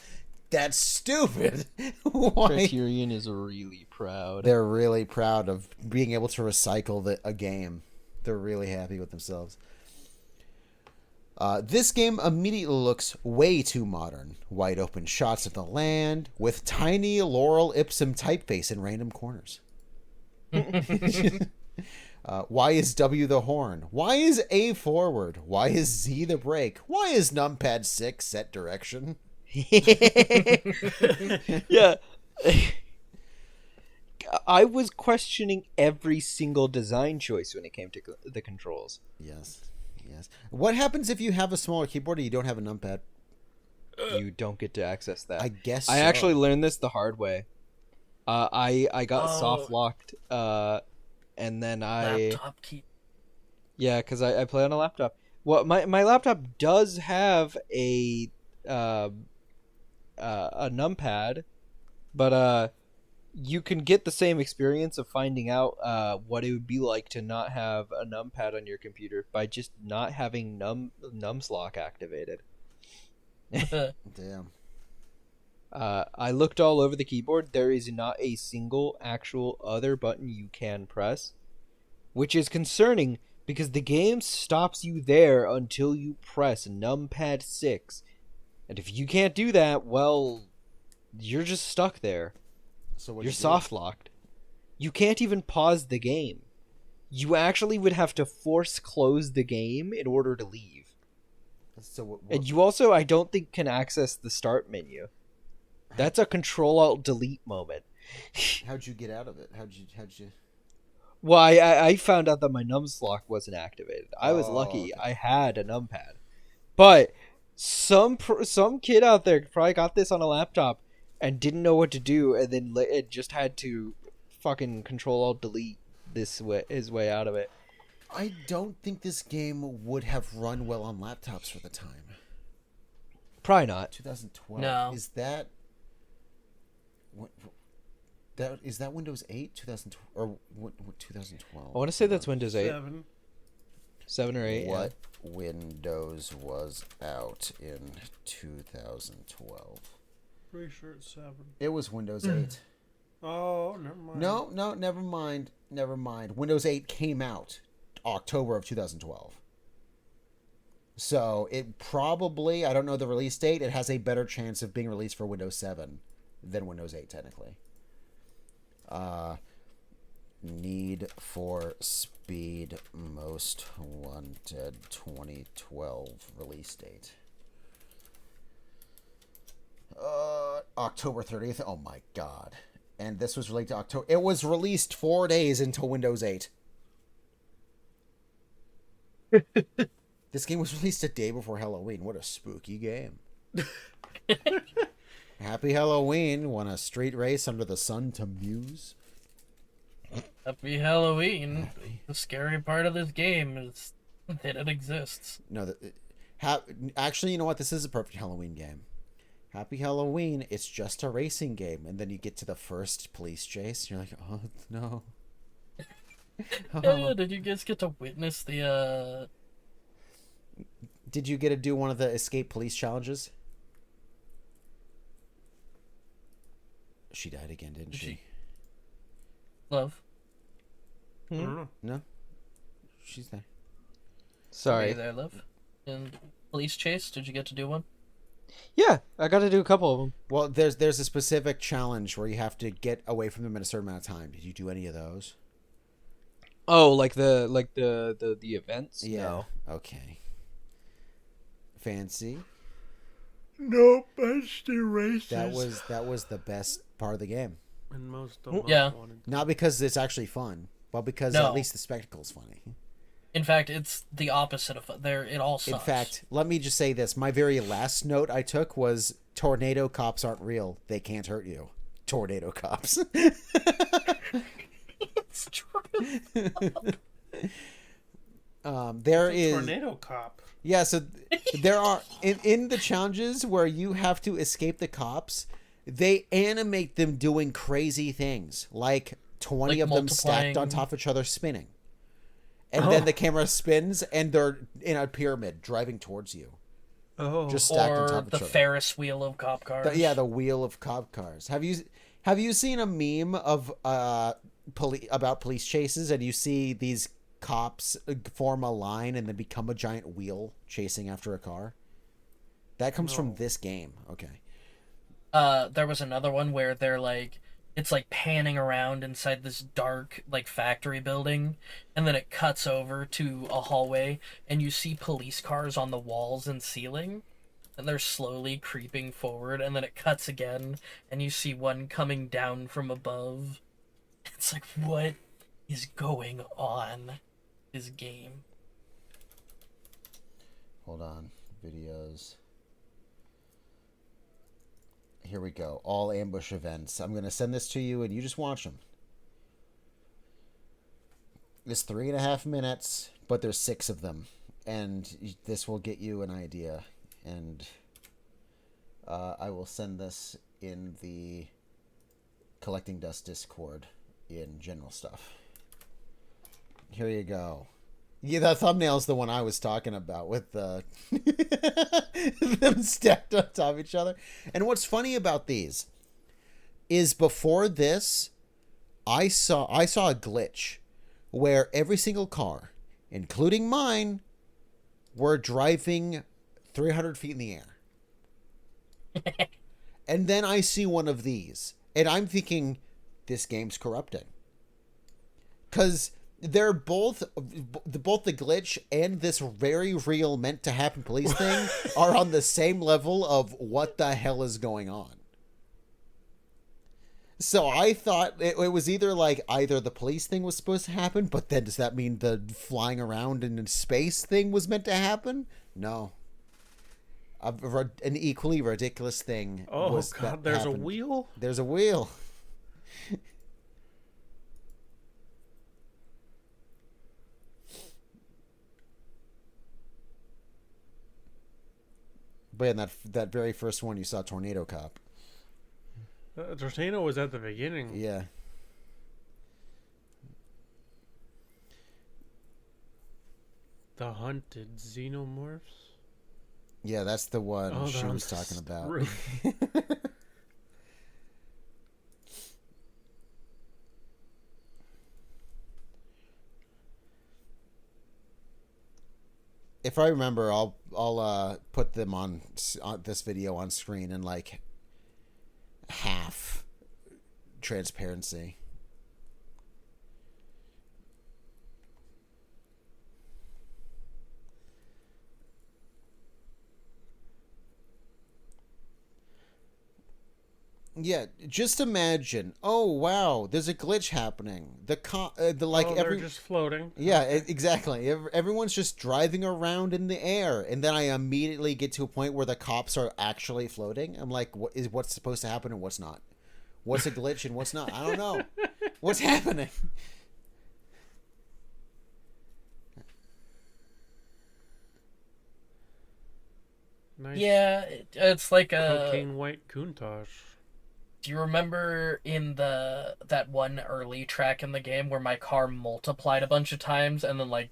that's stupid. Why? Criterion is really proud. They're really proud of being able to recycle a game. They're really happy with themselves. This game immediately looks way too modern. Wide open shots of the land with tiny Laurel Ipsum typeface in random corners. Why is W the horn? Why is A forward? Why is Z the brake? Why is numpad 6 set direction? Yeah. I was questioning every single design choice when it came to the controls. Yes. Yes. What happens if you have a smaller keyboard and you don't have a numpad? You don't get to access that. I guess I so. actually learned this the hard way. I got soft locked, and then Laptop key. yeah, because I play on a laptop. Well, my laptop does have a numpad, but you can get the same experience of finding out what it would be like to not have a numpad on your computer by just not having numslock activated. Damn. I looked all over the keyboard. There is not a single actual other button you can press, which is concerning because the game stops you there until you press numpad 6. And if you can't do that, well, you're just stuck there. So what You're do you do? soft locked. You can't even pause the game. You actually would have to force close the game in order to leave. So what, And you also, I don't think, can access the start menu. That's a Control-Alt-Delete moment. how'd you get out of it? How'd you? Well, I found out that my numslock wasn't activated. I was Oh, lucky. okay. I had a numpad. But some kid out there probably got this on a laptop and didn't know what to do, and then it just had to fucking Control-Alt-Delete his way out of it. I don't think this game would have run well on laptops for the time. Probably not. 2012. No. Is that is that Windows 8? 2012 or what 2012? I want to say that's Windows 8. 7. Or 8. What Windows was out in 2012? Pretty sure it's 7. It was Windows 8. Oh, never mind. No, never mind. Windows 8 came out October of 2012. So it probably, I don't know the release date, it has a better chance of being released for Windows 7 than Windows 8 technically. Need for Speed Most Wanted 2012 release date. October 30th. Oh my god. And this was released October. It was released 4 days until Windows 8. This game was released a day before Halloween. What a spooky game. Happy Halloween won a street race under the sun to Muse. Happy Halloween. The scary part of this game is that it exists. No, actually, you know what? This is a perfect Halloween game. Happy Halloween. It's just a racing game, and then you get to the first police chase, and you're like, oh no. Yeah, did you guys get to witness the Did you get to do one of the escape police challenges? She died again, didn't she? Love? I don't know. No, she's there. Are Sorry. you there, Love? And police chase, did you get to do one? Yeah, I got to do a couple of them. Well, there's a specific challenge where you have to get away from them in a certain amount of time. Did you do any of those? Oh, like the events? Yeah. No. Okay. Fancy. Nope, that's the racist. That was the best part of the game. And most of Yeah. us wanted. Not because it's actually fun, but because No. at least the spectacle's funny. In fact, it's the opposite of there. It all sucks. In fact, let me just say this. My very last note I took was tornado cops aren't real. They can't hurt you. Tornado cops. it's true. There is Tornado cop. Yeah, so there are in the challenges where you have to escape the cops, they animate them doing crazy things, like 20 Like of them stacked on multiplying. top of each other spinning. And then the camera spins and they're in a pyramid driving towards you. Oh. Just stacked on Or top of the each other. Ferris wheel of cop cars. The wheel of cop cars. Have you seen a meme of about police chases and you see these cops form a line and then become a giant wheel chasing after a car? That comes from this game. Okay. There was another one where they're like, it's like panning around inside this dark like factory building, and then it cuts over to a hallway, and you see police cars on the walls and ceiling, and they're slowly creeping forward, and then it cuts again, and you see one coming down from above. It's like, what is going on? This game. Hold on. Videos. Here we go. All ambush events. I'm going to send this to you and you just watch them. It's 3.5 minutes, but there's 6 of them. And this will get you an idea. And I will send this in the Collecting Dust Discord in general stuff. Here you go. Yeah, that thumbnail's the one I was talking about with the them stacked on top of each other. And what's funny about these is before this, I saw a glitch where every single car, including mine, were driving 300 feet in the air. And then I see one of these, and I'm thinking, this game's corrupting. Because they're both the glitch and this very real meant to happen police thing are on the same level of what the hell is going on. So I thought it was either the police thing was supposed to happen, but then does that mean the flying around in space thing was meant to happen? No. An equally ridiculous thing. Oh god, there's a wheel? There's a wheel. But in that very first one, you saw Tornado Cop. Tornado was at the beginning. Yeah. The hunted xenomorphs. Yeah, that's the one she was talking about. If I remember, I'll put them on this video on screen in like half transparency. Yeah, just imagine. Oh wow, there's a glitch happening. They're just floating. Yeah, exactly. Everyone's just driving around in the air, and then I immediately get to a point where the cops are actually floating. I'm like, what's supposed to happen and what's not? What's a glitch and what's not? I don't know. What's happening? Nice. Yeah, it's like Cocaine white Countach. Do you remember in that one early track in the game where my car multiplied a bunch of times and then like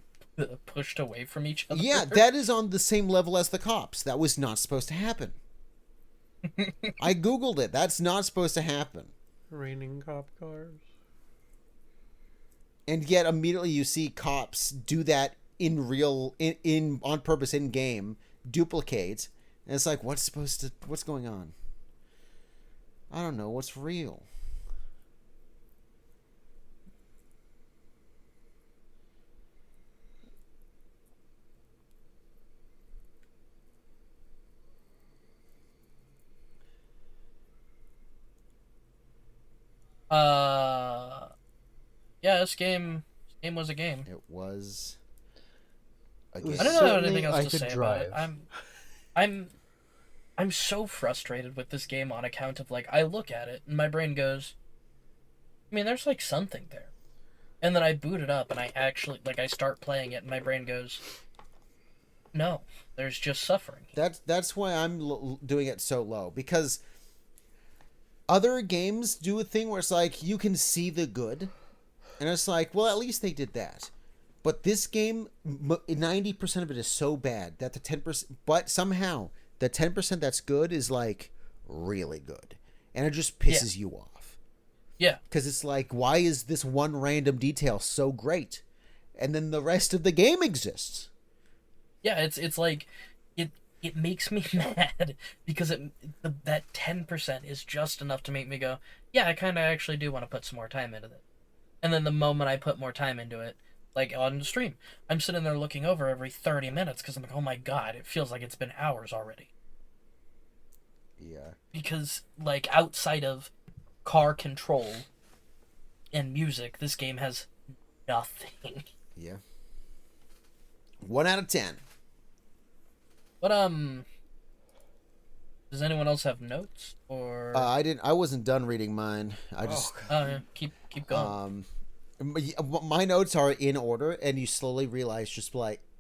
pushed away from each other? Yeah, that is on the same level as the cops. That was not supposed to happen. I googled it. That's not supposed to happen. Raining cop cars. And yet immediately you see cops do that in on purpose in game, duplicate, and it's like what's going on? I don't know what's real. Yeah, this game was a game. It was a It game. was I don't know certainly anything else I to could say drive. about it. I'm so frustrated with this game on account of like I look at it and my brain goes, I mean, there's like something there. And then I boot it up and I actually like I start playing it and my brain goes, no, there's just suffering. That's why I'm doing it so low, because other games do a thing where it's like you can see the good, and it's like, well, at least they did that. But this game, 90% of it is so bad that the 10%, but somehow the 10% that's good is like really good, and it just pisses you off. Yeah, Because it's like, why is this one random detail so great, and then the rest of the game exists? yeah, it's like it makes me mad because that 10% is just enough to make me go, yeah, I kind of actually do want to put some more time into it. And then the moment I put more time into it, like on the stream, I'm sitting there looking over every 30 minutes because I'm like, oh my god, it feels like it's been hours already. Yeah. Because, like, outside of car control and music, this game has nothing. Yeah. 1 out of 10. But, does anyone else have notes? Or... I wasn't done reading mine. I just... yeah, keep going. My notes are in order, and you slowly realize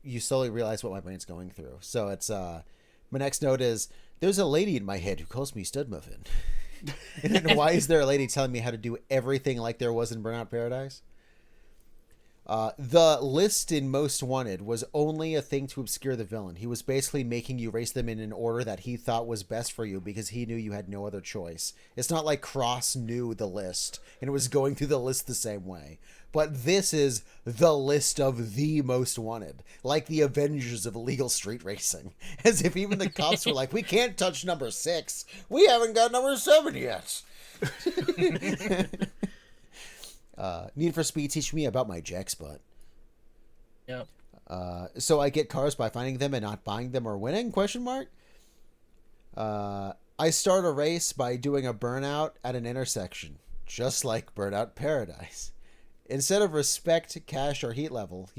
what my brain's going through. So it's my next note is, there's a lady in my head who calls me stud muffin. And then why is there a lady telling me how to do everything like there was in Burnout Paradise? The list in Most Wanted was only a thing to obscure the villain. He was basically making you race them in an order that he thought was best for you because he knew you had no other choice. It's not like Cross knew the list and was going through the list the same way. But this is the list of the Most Wanted, like the Avengers of illegal street racing. As if even the cops were like, we can't touch number 6. We haven't got number 7 yet. Need for Speed teach me about my jack spot. Yep. So I get cars by finding them and not buying them or winning? Question mark. I start a race by doing a burnout at an intersection, just like Burnout Paradise. Instead of respect, cash, or heat level,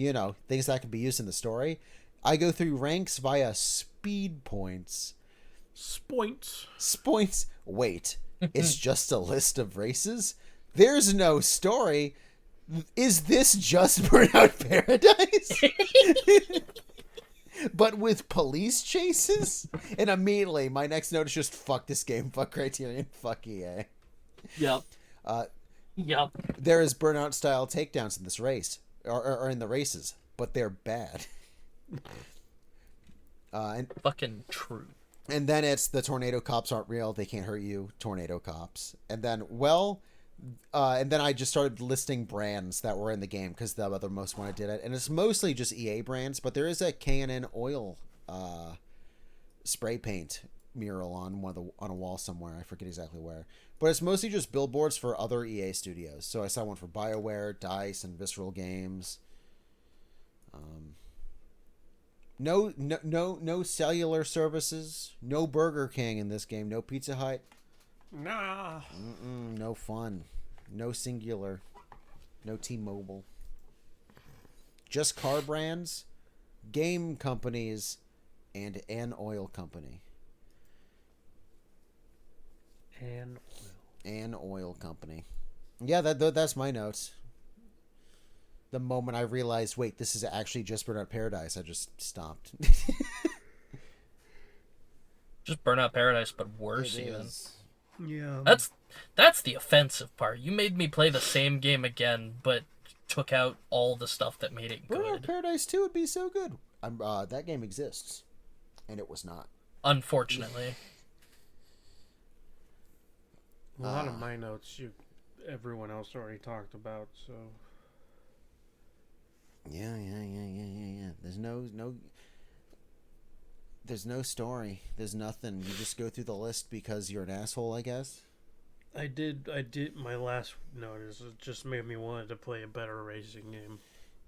things that can be used in the story, I go through ranks via speed points. Spoints. Wait, it's just a list of races? There's no story. Is this just Burnout Paradise? But with police chases? And immediately, my next note is just, fuck this game, fuck Criterion, fuck EA. Yep. Yep. There is Burnout-style takedowns in this race, or in the races, but they're bad. And Fucking true. And then it's the tornado cops aren't real, they can't hurt you, tornado cops. And then, and then I just started listing brands that were in the game because the other Most Wanted did it. And it's mostly just EA brands, but there is a K&N oil spray paint mural on on a wall somewhere. I forget exactly where. But it's mostly just billboards for other EA studios. So I saw one for BioWare, DICE, and Visceral Games. No cellular services, no Burger King in this game, no Pizza Hut. Nah. No fun. No singular. No T-Mobile. Just car brands, game companies, and an oil company. An oil company. Yeah, that's my notes. The moment I realized, wait, this is actually just Burnout Paradise, I just stopped. Just Burnout Paradise, but worse It even. is. Yeah. That's the offensive part. You made me play the same game again, but took out all the stuff that made it Burnout good. Paradise 2 would be so good. That game exists, and it was not. Unfortunately. A lot of my notes, everyone else already talked about. So. Yeah. There's no story. There's nothing. You just go through the list because you're an asshole, I guess. I did. My last note is it just made me want to play a better racing game.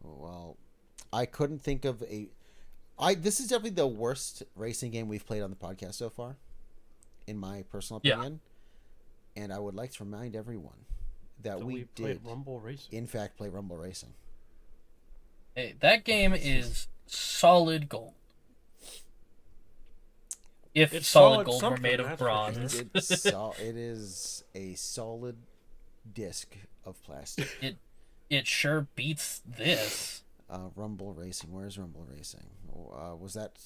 Well, I couldn't think of this is definitely the worst racing game we've played on the podcast so far, in my personal opinion. Yeah. And I would like to remind everyone that we did, Rumble Racing. In fact, play Rumble Racing. Hey, that game is solid gold. If It's solid solid gold were made of something, bronze. It is a solid disc of plastic. It sure beats this. Rumble Racing. Where's Rumble Racing? Was that?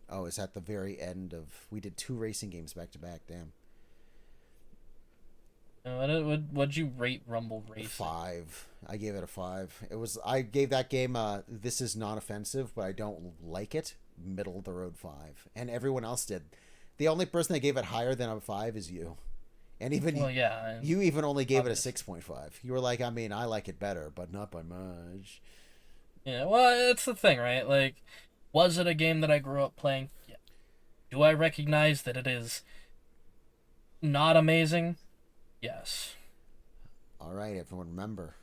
Oh, it's at the very end of. We did 2 racing games back to back. Damn. What'd you rate Rumble Racing? 5. I gave it a 5. I gave that game. This is not offensive, but I don't like it. Middle of the road 5, and everyone else did. The only person that gave it higher than a 5 is you, and even you even only gave it a 6.5. You were like, I mean, I like it better, but not by much. Yeah, well, it's the thing, right? Like, was it a game that I grew up playing? Yeah. Do I recognize that it is not amazing? Yes. All right, everyone, remember,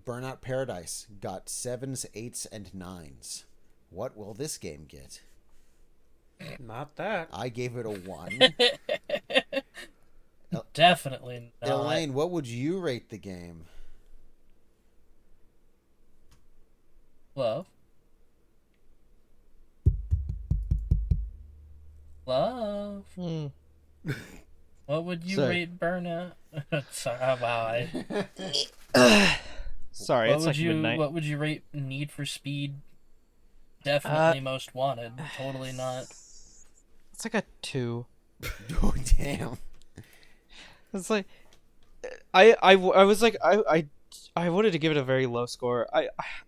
Burnout Paradise got 7s, 8s, and 9s. What will this game get? Not that. I gave it a 1. Definitely not. Eelayne, what would you rate the game? Love. What would you rate Burnout? Sorry, wow. Sorry, it's like midnight. What would you rate Need for Speed? Definitely Most Wanted. Totally not. It's like a 2. Oh, damn. It's like I was like I wanted to give it a very low score.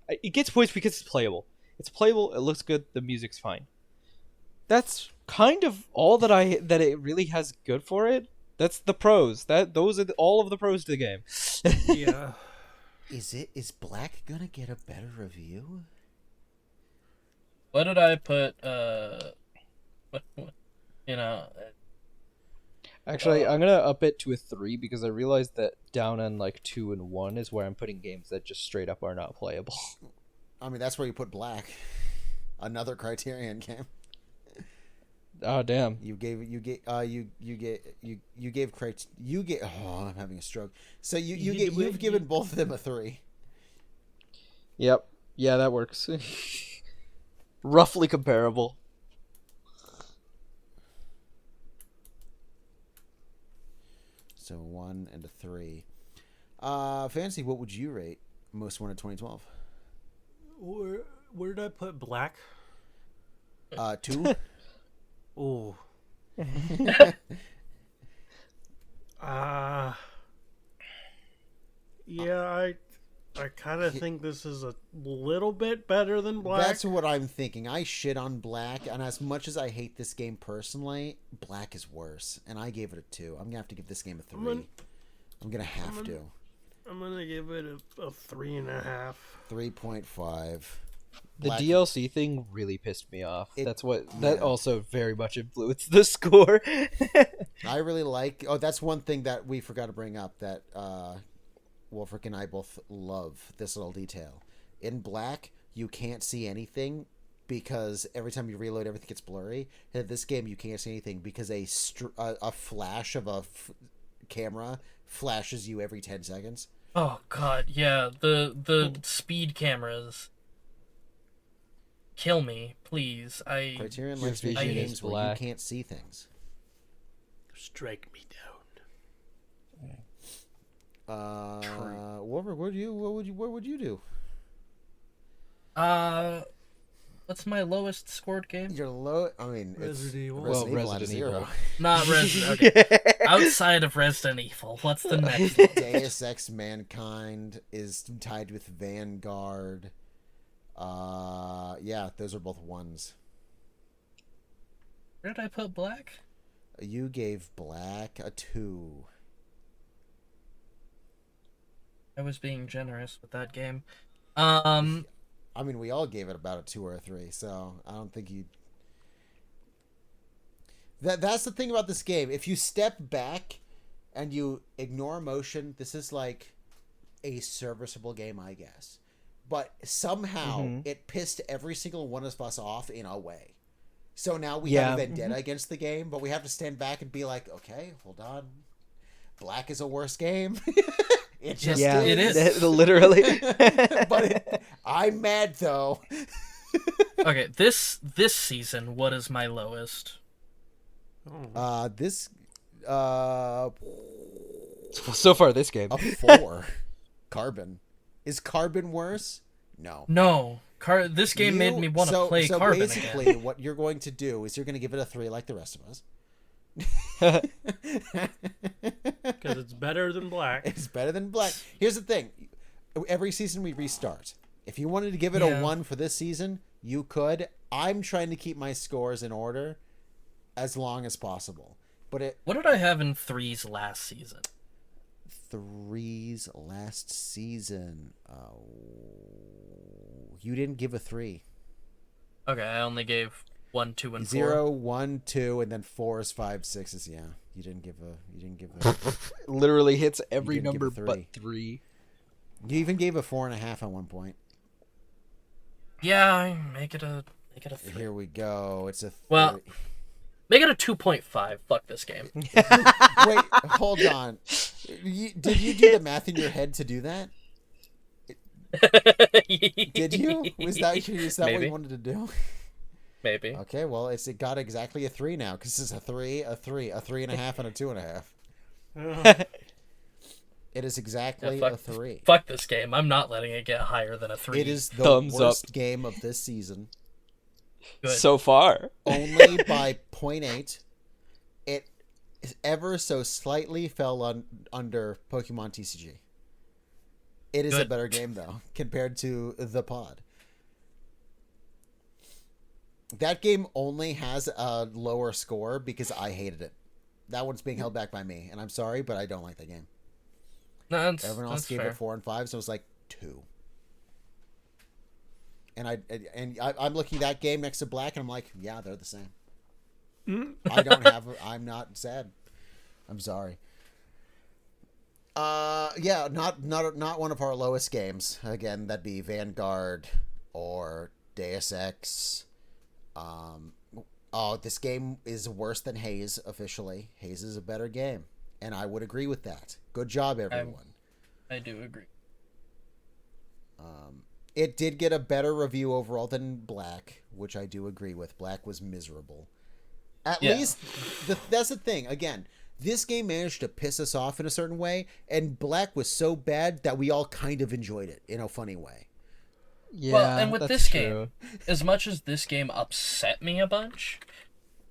It gets points because it's playable. It's playable. It looks good. The music's fine. That's kind of all that it really has good for it. That's the pros. Those are all of the pros to the game. Yeah. Is Black gonna get a better review? What did I put? Actually, I'm gonna up it to a 3 because I realized that down on like 2 and 1 is where I'm putting games that just straight up are not playable. I mean, that's where you put Black. Another Criterion game. Oh damn! Oh, I'm having a stroke. So you've given both of them a 3. Yep. Yeah, that works. Roughly comparable. So 1 and a 3. Fancy, what would you rate Most Wanted 2012? Where did I put Black? 2. Ooh. Yeah, I kind of think this is a little bit better than Black. That's what I'm thinking. I shit on Black, and as much as I hate this game personally, Black is worse. And I gave it a 2. I'm gonna have to give this game a 3. I'm gonna have to. I'm gonna give it a 3.5. 3.5. The DLC thing really pissed me off. That also very much influenced the score. I really like. Oh, that's one thing that we forgot to bring up. That Wulfryk and I both love this little detail. In Black, you can't see anything because every time you reload, everything gets blurry. In this game, you can't see anything because a flash of a camera flashes you every 10 seconds. Oh god, yeah. The speed cameras kill me, please. Criterion Your likes making vision is games where you black. can't see things. Strike me down. What would you do? What's my lowest scored game? Your low. I mean, Resident Evil. Well, Resident Evil out of Resident 0. Evil. Not Resident. Okay. Outside of Resident Evil, what's the next one? Deus Ex Mankind is tied with Vanguard. Yeah, those are both ones. Where did I put Black? You gave Black a 2. I was being generous with that game. I mean, we all gave it about a 2 or a 3, so I don't think you. That's the thing about this game. If you step back and you ignore emotion, this is like a serviceable game, I guess. But somehow it pissed every single one of us off in a way. So now we have a vendetta against the game, but we have to stand back and be like, okay, hold on. Black is a worse game. It just it is. Literally. But I'm mad though. Okay, this season, what is my lowest? This So far, this game. a 4. Carbon. Is Carbon worse? No. No, this game made me want to play so Carbon basically, again. what you're going to do is you're going to give it a 3 like the rest of us. Because it's better than Black. It's better than Black. Here's the thing. Every season we restart. If you wanted to give it Yeah. a 1 for this season, you could. I'm trying to keep my scores in order as long as possible. But What did I have in 3's last season? 3's last season. You didn't give a 3. Okay, I only gave 1, 2, and 4. 0, 1, 2, and then 4s, 5, 6s. Yeah, you didn't give a. Literally hits every You didn't give a number but 3. 3. You even gave a 4.5 at one point. Yeah, I make it a 3. Here we go. It's a. Well- Make it a 2.5. Fuck this game. Wait, hold on. Did you do the math in your head to do that? Did you? Was that what Maybe. you wanted to do? Maybe. Okay, well, it got exactly a 3 now because it's a 3, a 3, a 3.5, and a 2.5. It is exactly Yeah, a 3. Fuck this game. I'm not letting it get higher than a 3. It is the Thumbs worst game of this season. Good. So far. Only by 0.8. It ever so slightly fell under Pokemon TCG. It is a Good. better game, though, compared to the pod. That game only has a lower score because I hated it. That one's being held back by me, and I'm sorry, but I don't like that game. No, Everyone else that's gave fair. it 4 and 5, so it was like 2. And I'm looking at that game next to Black, and I'm like, yeah, they're the same. I'm not sad. I'm sorry. Yeah, not one of our lowest games. Again, that'd be Vanguard or Deus Ex. This game is worse than Haze officially. Haze is a better game, and I would agree with that. Good job, everyone. I do agree. It did get a better review overall than Black, which I do agree with. Black was miserable. At least, that's the thing. Again, this game managed to piss us off in a certain way, and Black was so bad that we all kind of enjoyed it in a funny way. Yeah, Well, and with that's this true. game, as much as this game upset me a bunch,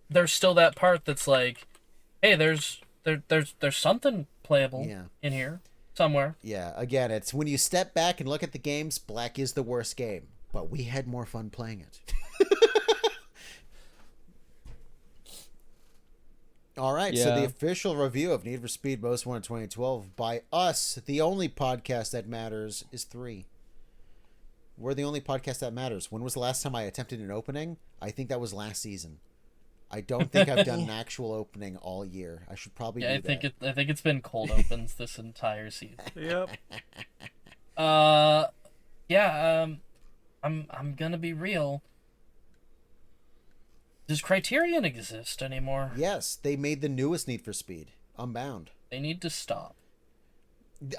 there's still that part that's like, hey, there's something playable in here somewhere. Yeah, again, it's when you step back and look at the games, Black is the worst game, but we had more fun playing it. All right, so the official review of Need for Speed Most Wanted 2012 by us, the only podcast that matters, is 3. We're the only podcast that matters. When was the last time I attempted an opening? I think that was last season. I don't think I've done an actual opening all year. I should probably do I that. think it's been cold opens this entire season. Yep. I'm gonna be real. Does Criterion exist anymore? Yes, they made the newest Need for Speed, Unbound. They need to stop.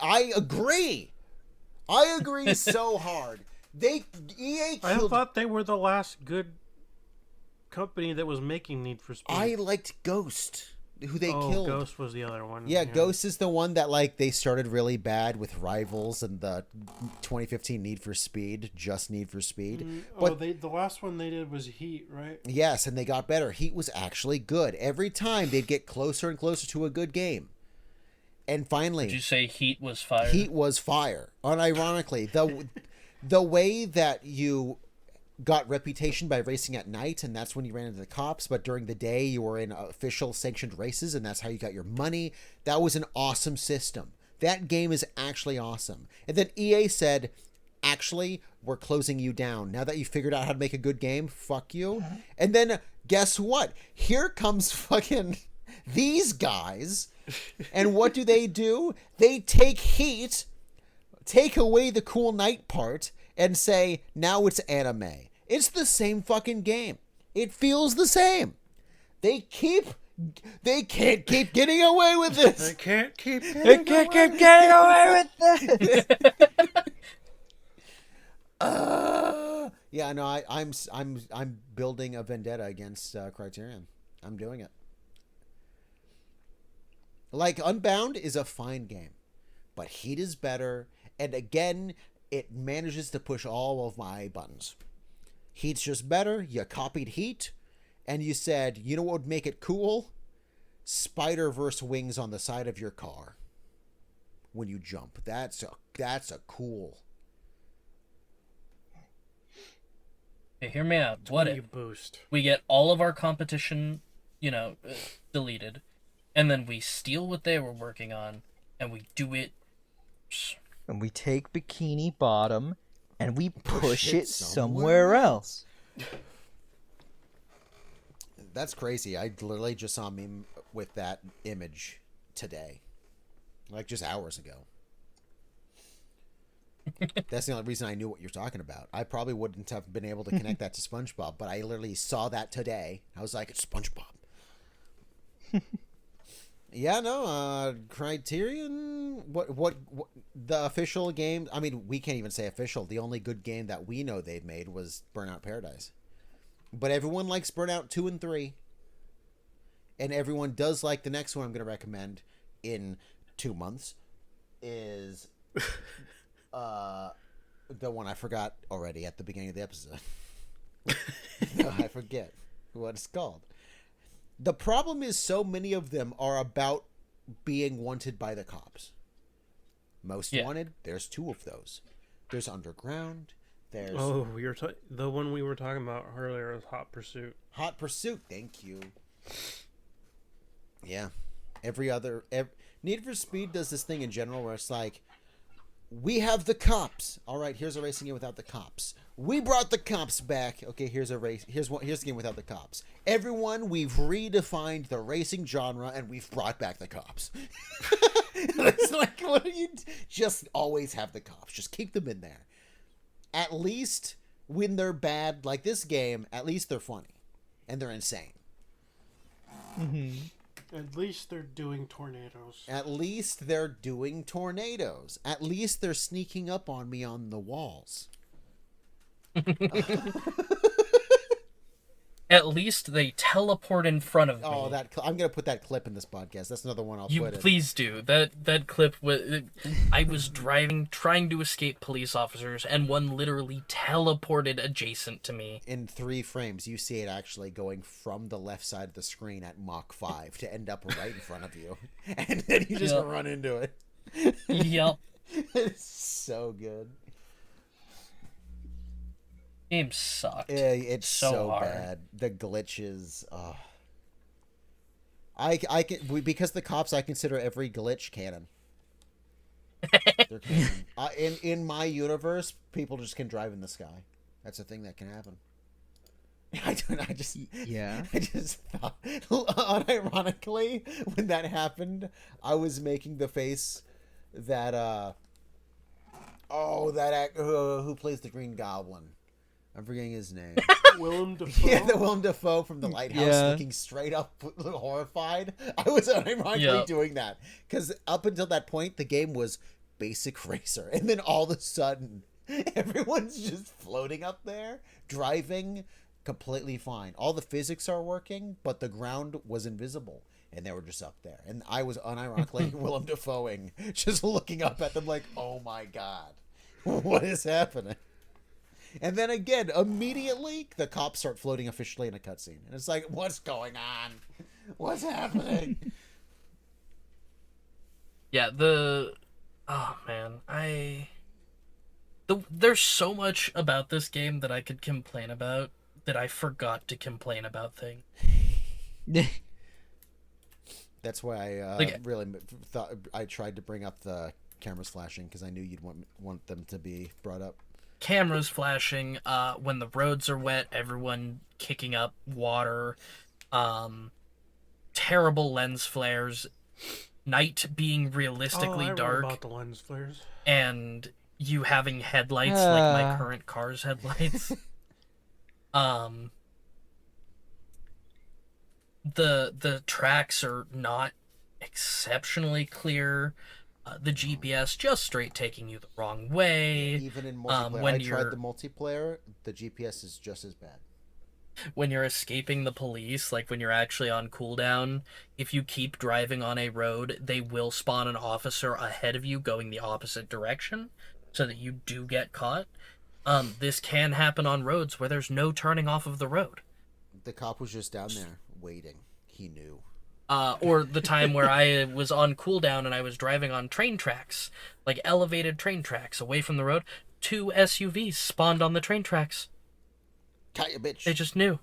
I agree. I agree so hard. EA I killed. thought they were the last good company that was making Need for Speed. I liked Ghost, who they killed. Ghost was the other one. Yeah, Ghost is the one that like they started really bad with Rivals and the 2015 Need for Speed, just Need for Speed. But the last one they did was Heat, right? yes, and they got better. Heat was actually good. Every time they'd get closer and closer to a good game. And finally, Did you say Heat was fire? Heat was fire. Unironically, the way that you got reputation by racing at night, and that's when you ran into the cops, but during the day you were in official sanctioned races, and that's how you got your money. That was an awesome system. That game is actually awesome. And then EA said, actually, we're closing you down. Now that you figured out how to make a good game, fuck you. And then guess what? Here comes fucking these guys. And what do? They take Heat, take away the cool night part, and say, now it's anime. It's the same fucking game. It feels the same. They can't keep getting away with this. They can't keep getting away with this. Yeah, no, I'm building a vendetta against Criterion. I'm doing it. Like, Unbound is a fine game, but Heat is better, and again, it manages to push all of my buttons. Heat's just better. You copied Heat, and you said, you know what would make it cool? Spider-Verse wings on the side of your car when you jump. That's a cool. Hey, hear me out. What you if boost. we get all of our competition, deleted, and then we steal what they were working on, and we do it. And we take Bikini Bottom and we push it somewhere else. That's crazy. I literally just saw a meme with that image today. Like just hours ago. That's the only reason I knew what you're talking about. I probably wouldn't have been able to connect that to SpongeBob, but I literally saw that today. I was like, it's SpongeBob. Yeah, no, Criterion, what the official game, I mean, we can't even say official. The only good game that we know they've made was Burnout Paradise. But everyone likes Burnout 2 and 3. And everyone does like the next one I'm going to recommend in 2 months is the one I forgot already at the beginning of the episode. No, I forget what it's called. The problem is so many of them are about being wanted by the cops. Most Wanted, there's 2 of those. There's Underground. There's the one we were talking about earlier is Hot Pursuit. Hot Pursuit, thank you. Yeah. Need for Speed does this thing in general where it's like, we have the cops. All right, here's a racing game without the cops. We brought the cops back. Okay, here's a race. Here's the game without the cops. Everyone, we've redefined the racing genre and we've brought back the cops. It's like, what do you just always have the cops? Just keep them in there. At least when they're bad, like this game, at least they're funny and they're insane. Mm-hmm. At least they're doing tornadoes. At least they're doing tornadoes. At least they're sneaking up on me on the walls. At least they teleport in front of me. Oh, I'm gonna put that clip in this podcast. That's another one I'll put in. Please do. That clip was. I was driving, trying to escape police officers, and one literally teleported adjacent to me. In 3 frames, you see it actually going from the left side of the screen at Mach 5 to end up right in front of you, and then you just run into it. Yep. It's so good. Game sucked. Yeah, it's so hard. bad. The glitches. I can because the cops. I consider every glitch canon. They're canon. In my universe, people just can drive in the sky. That's a thing that can happen. I just thought, unironically, when that happened, I was making the face that who plays the Green Goblin? I'm forgetting his name. Willem Dafoe. Yeah, the Willem Dafoe from The Lighthouse Yeah. looking straight up horrified. I was unironically Yep. doing that. Because up until that point, the game was basic racer. And then all of a sudden, everyone's just floating up there, driving completely fine. All the physics are working, but the ground was invisible. And they were just up there. And I was unironically Willem Dafoeing, just looking up at them like, oh my god, what is happening? And then again, immediately, the cops start floating officially in a cutscene. And it's like, what's going on? What's happening? Yeah, oh man, there's so much about this game that I could complain about that I forgot to complain about things. That's why I Like- really thought I tried to bring up the cameras flashing, because I knew you'd want them to be brought up. Cameras flashing, when the roads are wet, everyone kicking up water, terrible lens flares, night being realistically I wrote dark, about the lens flares. and you having headlights like my Ah. current car's headlights. The tracks are not exceptionally clear. The GPS just straight taking you the wrong way. Even in multiplayer, when I tried you're- the multiplayer, the GPS is just as bad. When you're escaping the police, like when you're actually on cooldown, if you keep driving on a road, they will spawn an officer ahead of you going the opposite direction so that you do get caught. This can happen on roads where there's no turning off of the road. The cop was just down there waiting. He knew. Or the time where I was on cooldown and I was driving on train tracks, like elevated train tracks away from the road, 2 SUVs spawned on the train tracks. Cut you, bitch. They just knew.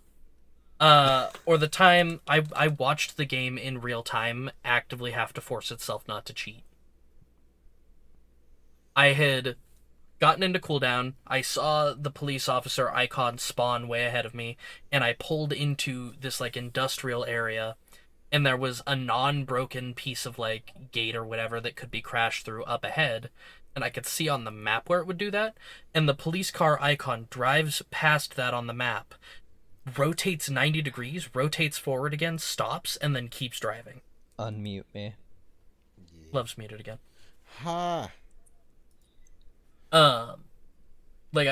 Or the time I watched the game in real time actively have to force itself not to cheat. I had gotten into cooldown, I saw the police officer icon spawn way ahead of me, and I pulled into this like industrial area, and there was a non-broken piece of like gate or whatever that could be crashed through up ahead, and I could see on the map where it would do that, and the police car icon drives past that on the map, rotates 90 degrees, rotates forward again, stops, and then keeps driving. Unmute me. Love's muted again. Ha. Like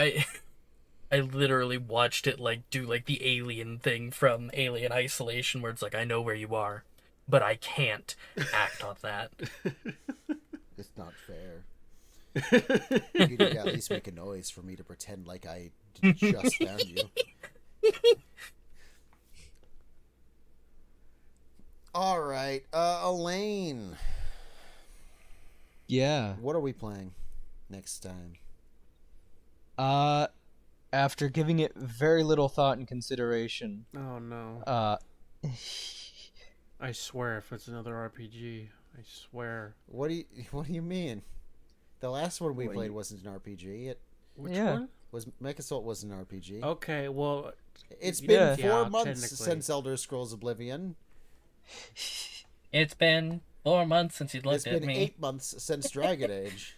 I literally watched it like do like the alien thing from Alien Isolation, where it's like, I know where you are, but I can't act on that. It's not fair. You need to at least make a noise for me to pretend like I just found you. All right, Eelayne, Yeah. what are we playing next time? After giving it very little thought and consideration, Oh no! I swear, if it's another RPG, I swear. What do you mean? The last one we What do played you- wasn't an RPG. It Which Yeah. one? was Mech Assault was an RPG. Okay, well, It's Yeah. been 4 Yeah, months technically. since Elder Scrolls Oblivion. It's been 4 months since you It's looked at been me. 8 months since Dragon Age.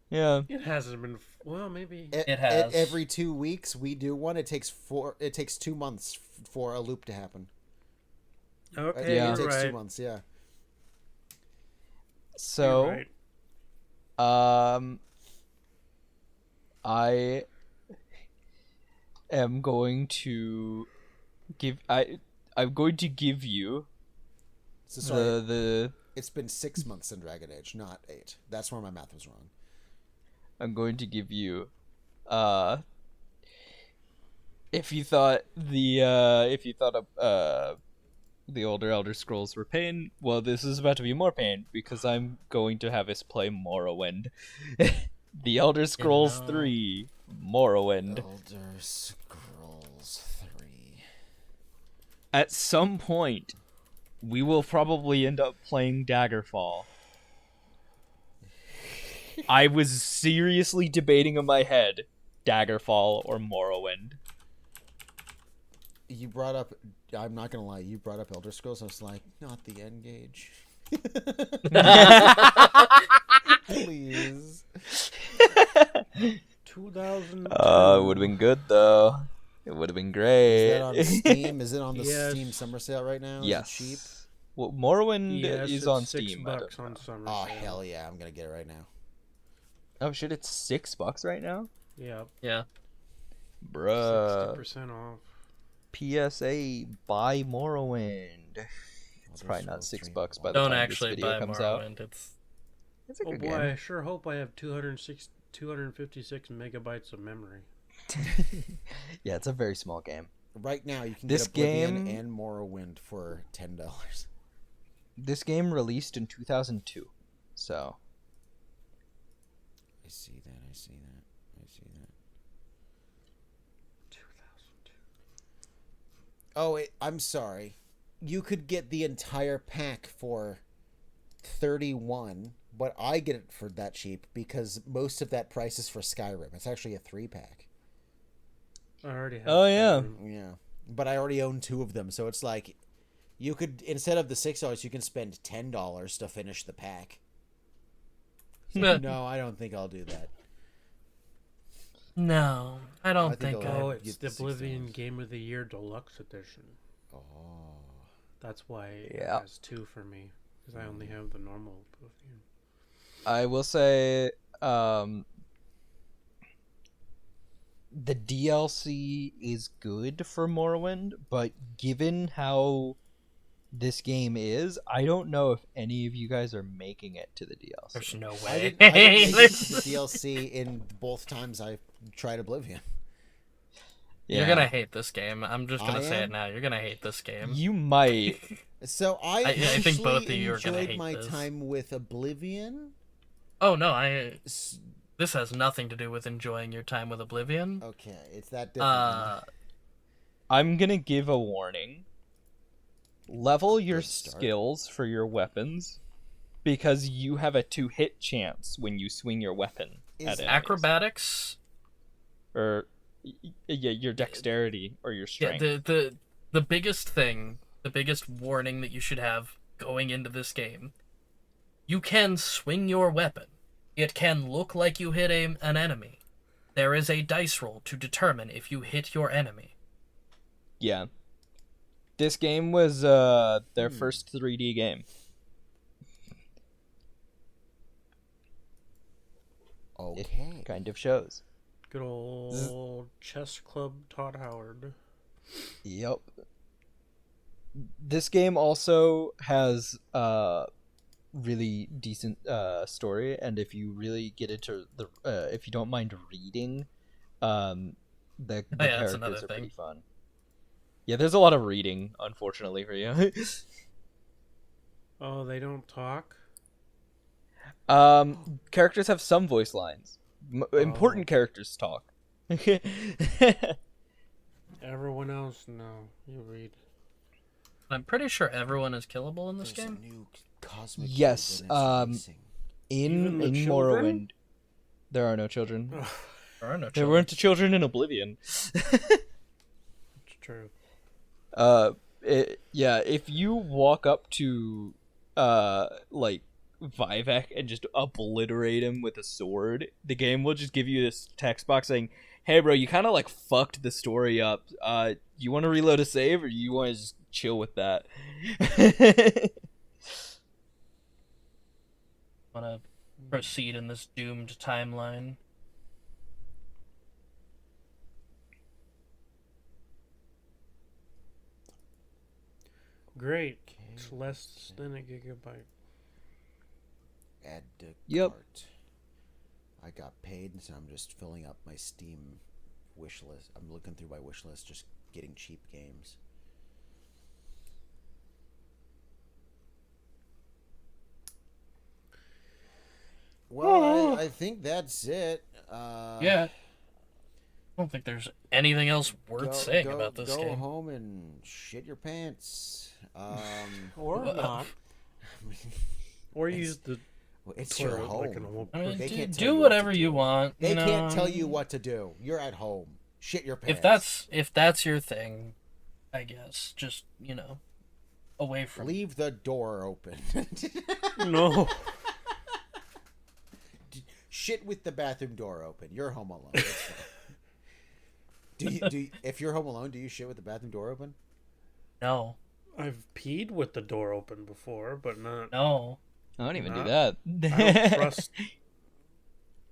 yeah, it hasn't been. Well, maybe. It has. Every 2 weeks we do one. It takes 2 months for a loop to happen. Okay, Yeah. It you're takes 2 right. months. Yeah. so You're right. I am going to I'm going to give you So sorry. the It's been 6 months in Dragon Age, not 8. That's where my math was wrong. I'm going to give you if you thought the older Elder Scrolls were pain, well, this is about to be more pain because I'm going to have us play Morrowind. The Elder Scrolls know. 3 Morrowind. Elder Scrolls 3. At some point, we will probably end up playing Daggerfall. I was seriously debating in my head Daggerfall or Morrowind. You brought up. I'm not gonna lie. You brought up Elder Scrolls. I was like, not the N-Gage. Please. To 2002. It would have been good though. It would have been great. Is that on Steam? Is it on the Yes. Steam summer sale right now? Yes. Is it cheap? Well, Morrowind Yes, is it's on $6 Steam. I don't on know. summer Oh sale. hell yeah! I'm gonna get it right now. Oh shit! It's $6 right now, Yeah, Yeah. bruh. 60% off. PSA buy Morrowind. It's Elder probably not Scrolls $6 3. by the Don't time actually this video buy comes out. Morrowind. It's It's a Oh good boy, I game. sure hope I have 256 megabytes of memory. Yeah, it's a very small game. Right now, you can This get Oblivion game- and Morrowind for $10. This game released in 2002, so I see that. I see that. I see that. 2002. Oh, I'm sorry. You could get the entire pack for 31, but I get it for that cheap because most of that price is for Skyrim. It's actually a 3-pack. I already have. Oh, yeah. Skyrim. Yeah, but I already own 2 of them, so it's like you could, instead of the $6, you can spend $10 to finish the pack. No, I don't think I'll do that. no, I don't I think think. I'll- Oh, Get it's the the Oblivion $6. Game of the Year Deluxe Edition. Oh, That's why it Yeah. has 2 for me, because I only have the normal Oblivion. I will say the DLC is good for Morrowind, but given how this game is, I don't know if any of you guys are making it to the DLC. There's no I way. didn't make it to the DLC in both times I tried Oblivion. Yeah. You're gonna hate this game. I'm just gonna I say am? it now. You're gonna hate this game. You might. So I I think both of actually you are gonna enjoyed hate my this. time with Oblivion. Oh no, S- this has nothing to do with enjoying your time with Oblivion. Okay, it's that different. I'm gonna give a warning. Level your Good start. skills for your weapons, because you have a 2-hit chance when you swing your weapon Is at enemies. Acrobatics. Or yeah, your dexterity or your Yeah, strength. the biggest thing, the biggest warning that you should have going into this game. You can swing your weapon. It can look like you hit an enemy. There is a dice roll to determine if you hit your enemy. Yeah. This game was their first 3D game. Okay. It kind of shows. Good old chess club Todd Howard. Yep. This game also has really decent story, and if you really get into the if you don't mind reading, the Yeah, that's another characters are thing. pretty fun. Yeah, there's a lot of reading, unfortunately for you. Oh, they don't talk? Characters have some voice lines. Important characters talk. Everyone else, no. You read. I'm pretty sure everyone is killable in this There's a game. new cosmic Yes, cube and it's racing. Even the in children? Morrowind, there are no children. There are no There children. weren't children in Oblivion. It's true. Yeah, if you walk up to like Vivek and just obliterate him with a sword, the game will just give you this text box saying, "Hey, bro, you kind of like fucked the story up. You want to reload a save, or you want to just chill with that?" Want to proceed in this doomed timeline? Great. It's less than a gigabyte. Add to Yep. cart. I got paid, so I'm just filling up my Steam wish list. I'm looking through my wish list, just getting cheap games. Well, I think that's it. Yeah. I don't think there's anything else worth saying about this go game. home and shit your pants. Or Well, not. Or use the It's your toilet like an home. old I mean, They do, can't tell do you what whatever to you do. want. They you know? can't tell you what to do. You're at home. Shit your pants. If that's your thing, I guess just away from. Leave the door open. No. shit with the bathroom door open. You're home alone. It's fine. If you're home alone, do you shit with the bathroom door open? No. I've peed with the door open before, but not. No. I don't even do Not- that. I don't trust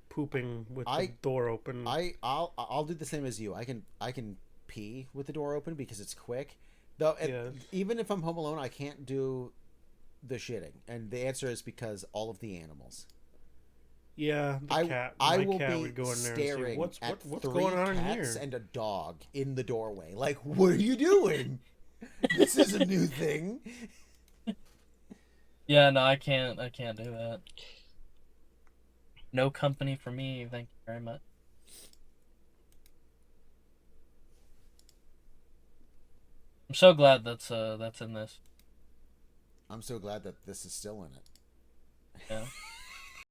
pooping with the door open. I'll do the same as you. I can pee with the door open because it's quick. Though even if I'm home alone, I can't do the shitting, and the answer is because all of the animals. Yeah, the cat. I My will cat be would go in there and staring say, "What's at what's 3 going on in cats here?" and a dog in the doorway. Like, what are you doing? This is a new thing. Yeah, no, I can't do that. No company for me, thank you very much. I'm so glad that's in this. I'm so glad that this is still in it. Yeah.